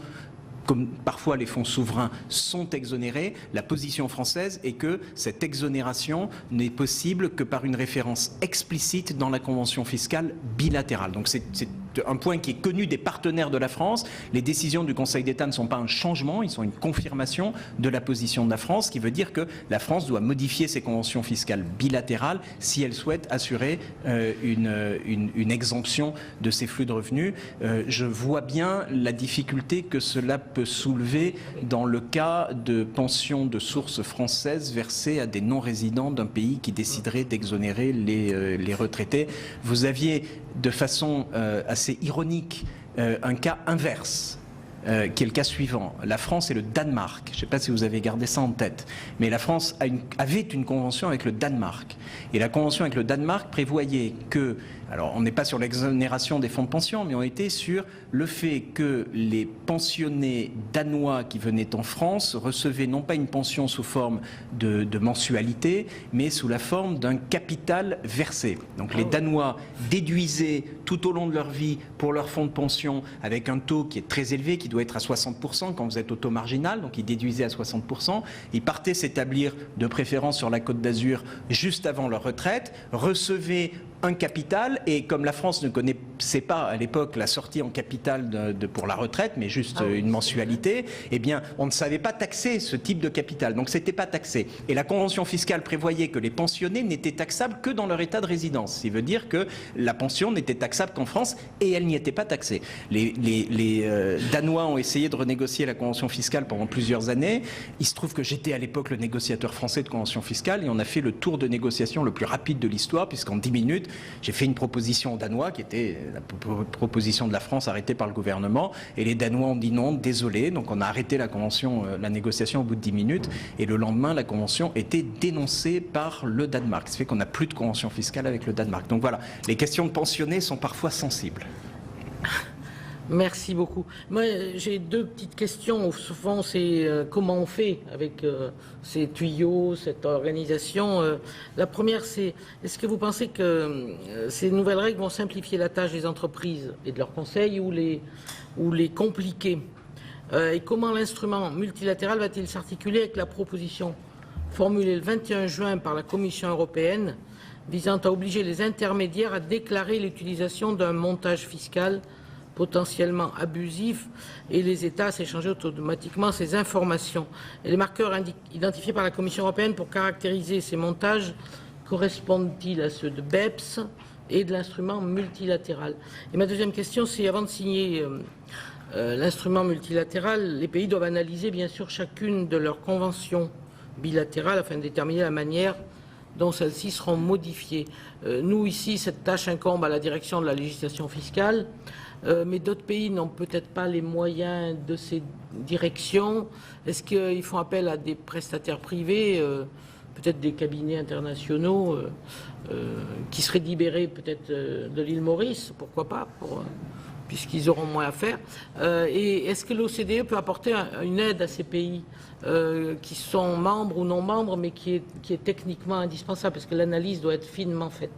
B: comme parfois les fonds souverains sont exonérés. La position française est que cette exonération n'est possible que par une référence explicite dans la convention fiscale bilatérale. Donc c'est un point qui est connu des partenaires de la France. Les décisions du Conseil d'État ne sont pas un changement, ils sont une confirmation de la position de la France, qui veut dire que la France doit modifier ses conventions fiscales bilatérales si elle souhaite assurer une exemption de ces flux de revenus. Je vois bien la difficulté que cela peut soulever dans le cas de pensions de sources françaises versées à des non-résidents d'un pays qui déciderait d'exonérer les retraités. Vous aviez de façon assez ironique un cas inverse, qui est le cas suivant. La France et le Danemark, je ne sais pas si vous avez gardé ça en tête, mais la France avait une convention avec le Danemark. Et la convention avec le Danemark prévoyait que, alors on n'est pas sur l'exonération des fonds de pension, mais on était sur le fait que les pensionnés danois qui venaient en France recevaient non pas une pension sous forme de mensualité, mais sous la forme d'un capital versé. Donc les Danois déduisaient tout au long de leur vie pour leur fonds de pension avec un taux qui est très élevé, qui doit être à 60% quand vous êtes au taux marginal, donc ils déduisaient à 60%. Ils partaient s'établir de préférence sur la Côte d'Azur juste avant leur retraite, recevaient un capital, et comme la France ne connaissait pas à l'époque la sortie en capital pour la retraite, mais juste une mensualité, eh bien on ne savait pas taxer ce type de capital, donc c'était pas taxé. Et la convention fiscale prévoyait que les pensionnés n'étaient taxables que dans leur état de résidence, ce qui veut dire que la pension n'était taxable qu'en France, et elle n'y était pas taxée. Les Danois ont essayé de renégocier la convention fiscale pendant plusieurs années. Il se trouve que j'étais à l'époque le négociateur français de convention fiscale, et on a fait le tour de négociation le plus rapide de l'histoire, puisqu'en 10 minutes, j'ai fait une proposition aux Danois qui était la proposition de la France arrêtée par le gouvernement, et les Danois ont dit non, désolé, donc on a arrêté la négociation au bout de 10 minutes, et le lendemain la convention était dénoncée par le Danemark, ce qui fait qu'on n'a plus de convention fiscale avec le Danemark. Donc voilà, les questions de pensionnés sont parfois sensibles.
C: Merci beaucoup. Moi, j'ai deux petites questions. Souvent, c'est comment on fait avec ces tuyaux, cette organisation. La première, c'est est-ce que vous pensez que ces nouvelles règles vont simplifier la tâche des entreprises et de leurs conseils ou les compliquer? Et comment l'instrument multilatéral va-t-il s'articuler avec la proposition formulée le 21 juin par la Commission européenne visant à obliger les intermédiaires à déclarer l'utilisation d'un montage fiscal potentiellement abusif et les États s'échanger automatiquement ces informations. Et les marqueurs identifiés par la Commission européenne pour caractériser ces montages correspondent-ils à ceux de BEPS et de l'instrument multilatéral? Et ma deuxième question, c'est avant de signer l'instrument multilatéral, les pays doivent analyser bien sûr chacune de leurs conventions bilatérales afin de déterminer la manière dont celles-ci seront modifiées. Nous, ici, cette tâche incombe à la direction de la législation fiscale, mais d'autres pays n'ont peut-être pas les moyens de ces directions. Est-ce qu'ils font appel à des prestataires privés, peut-être des cabinets internationaux qui seraient libérés peut-être de l'île Maurice, pourquoi pas, puisqu'ils auront moins à faire. Et est-ce que l'OCDE peut apporter une aide à ces pays qui sont membres ou non membres, mais qui est techniquement indispensable, parce que l'analyse doit être finement faite?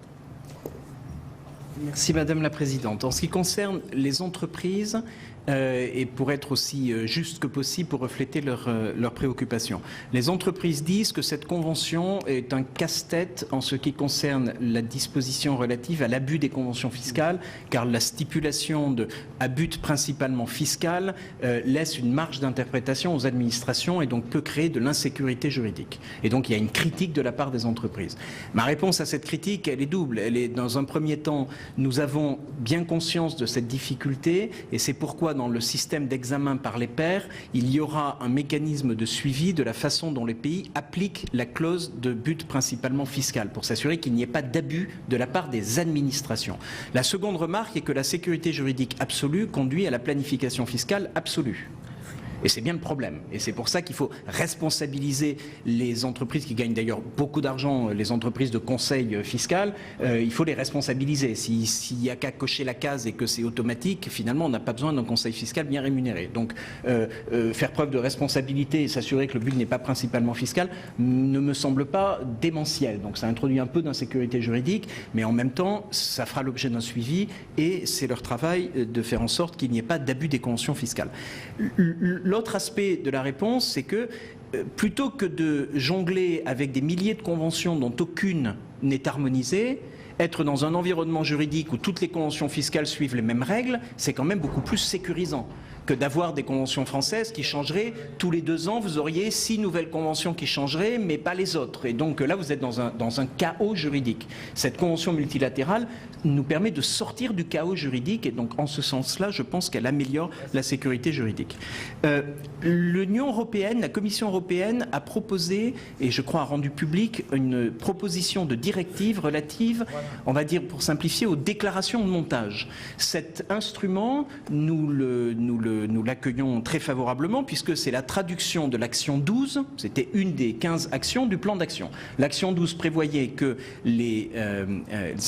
B: Merci Madame la Présidente. En ce qui concerne les entreprises, et pour être aussi juste que possible pour refléter leurs préoccupations. Les entreprises disent que cette convention est un casse-tête en ce qui concerne la disposition relative à l'abus des conventions fiscales, car la stipulation de à but principalement fiscal laisse une marge d'interprétation aux administrations et donc peut créer de l'insécurité juridique. Et donc il y a une critique de la part des entreprises. Ma réponse à cette critique, elle est double. Elle est, dans un premier temps, nous avons bien conscience de cette difficulté et c'est pourquoi dans le système d'examen par les pairs, il y aura un mécanisme de suivi de la façon dont les pays appliquent la clause de but principalement fiscal pour s'assurer qu'il n'y ait pas d'abus de la part des administrations. La seconde remarque est que la sécurité juridique absolue conduit à la planification fiscale absolue. Et c'est bien le problème. Et c'est pour ça qu'il faut responsabiliser les entreprises qui gagnent d'ailleurs beaucoup d'argent, les entreprises de conseil fiscal, il faut les responsabiliser. S'il n'y a qu'à cocher la case et que c'est automatique, finalement on n'a pas besoin d'un conseil fiscal bien rémunéré. Donc faire preuve de responsabilité et s'assurer que le but n'est pas principalement fiscal ne me semble pas démentiel. Donc ça introduit un peu d'insécurité juridique, mais en même temps ça fera l'objet d'un suivi et c'est leur travail de faire en sorte qu'il n'y ait pas d'abus des conventions fiscales. L'autre aspect de la réponse, c'est que plutôt que de jongler avec des milliers de conventions dont aucune n'est harmonisée, être dans un environnement juridique où toutes les conventions fiscales suivent les mêmes règles, c'est quand même beaucoup plus sécurisant que d'avoir des conventions françaises qui changeraient tous les 2 ans. Vous auriez 6 nouvelles conventions qui changeraient, mais pas les autres. Et donc là, vous êtes dans un chaos juridique. Cette convention multilatérale nous permet de sortir du chaos juridique. Et donc, en ce sens-là, je pense qu'elle améliore la sécurité juridique. L'Union européenne, la Commission européenne a proposé, et je crois a rendu public, une proposition de directive relative, on va dire pour simplifier, aux déclarations de montage. Cet instrument, nous l'accueillons très favorablement puisque c'est la traduction de l'action 12, c'était une des 15 actions du plan d'action. L'action 12 prévoyait que les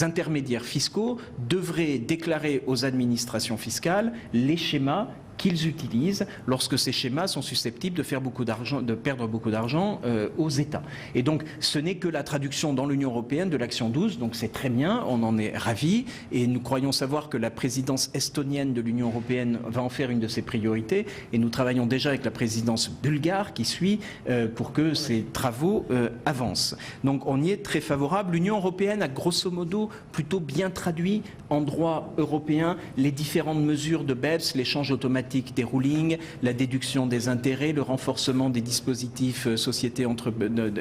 B: intermédiaires fiscaux devraient déclarer aux administrations fiscales les schémas qu'ils utilisent lorsque ces schémas sont susceptibles de faire beaucoup d'argent, de perdre beaucoup d'argent aux États. Et donc, ce n'est que la traduction dans l'Union européenne de l'action 12, donc c'est très bien, on en est ravis, et nous croyons savoir que la présidence estonienne de l'Union européenne va en faire une de ses priorités, et nous travaillons déjà avec la présidence bulgare qui suit pour que ces travaux avancent. Donc, on y est très favorable. L'Union européenne a grosso modo plutôt bien traduit en droit européen les différentes mesures de BEPS, l'échange automatique des rulings, la déduction des intérêts, le renforcement des dispositifs sociétés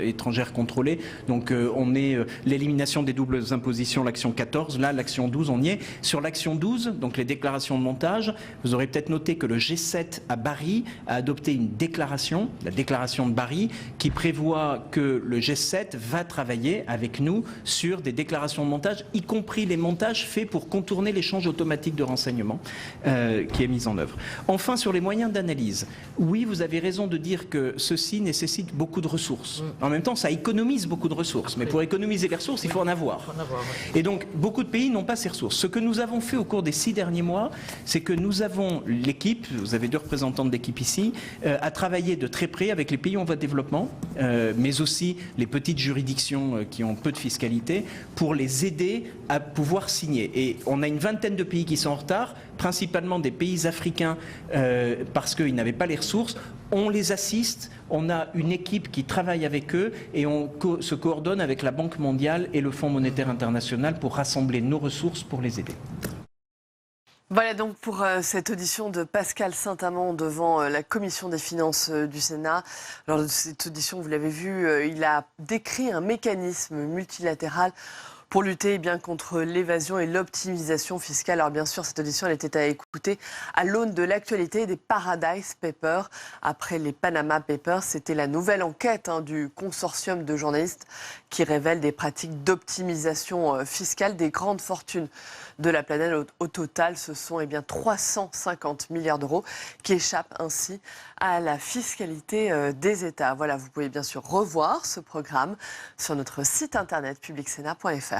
B: étrangères contrôlées. Donc on est l'élimination des doubles impositions, l'action 14, là l'action 12 on y est. Sur l'action 12, donc les déclarations de montage, vous aurez peut-être noté que le G7 à Bari a adopté une déclaration, la déclaration de Bari, qui prévoit que le G7 va travailler avec nous sur des déclarations de montage, y compris les montages faits pour contourner l'échange automatique de renseignements qui est mis en œuvre. Enfin, sur les moyens d'analyse, oui, vous avez raison de dire que ceci nécessite beaucoup de ressources. En même temps, ça économise beaucoup de ressources. Mais pour économiser les ressources, il faut en avoir. Et donc, beaucoup de pays n'ont pas ces ressources. Ce que nous avons fait au cours des 6 derniers mois, c'est que nous avons l'équipe, vous avez 2 représentants de l'équipe ici, à travailler de très près avec les pays en voie de développement, mais aussi les petites juridictions qui ont peu de fiscalité, pour les aider à pouvoir signer. Et on a une vingtaine de pays qui sont en retard, principalement des pays africains parce qu'ils n'avaient pas les ressources. On les assiste, on a une équipe qui travaille avec eux et on se coordonne avec la Banque mondiale et le Fonds monétaire international pour rassembler nos ressources pour les aider.
A: Voilà donc pour cette audition de Pascal Saint-Amand devant la Commission des finances du Sénat. Lors de cette audition, vous l'avez vu, il a décrit un mécanisme multilatéral pour lutter contre l'évasion et l'optimisation fiscale. Alors bien sûr, cette audition elle était à écouter à l'aune de l'actualité des Paradise Papers. Après les Panama Papers, c'était la nouvelle enquête du consortium de journalistes qui révèle des pratiques d'optimisation fiscale des grandes fortunes de la planète. Au total, ce sont 350 milliards d'euros qui échappent ainsi à la fiscalité des États. Voilà, vous pouvez bien sûr revoir ce programme sur notre site internet publicsénat.fr.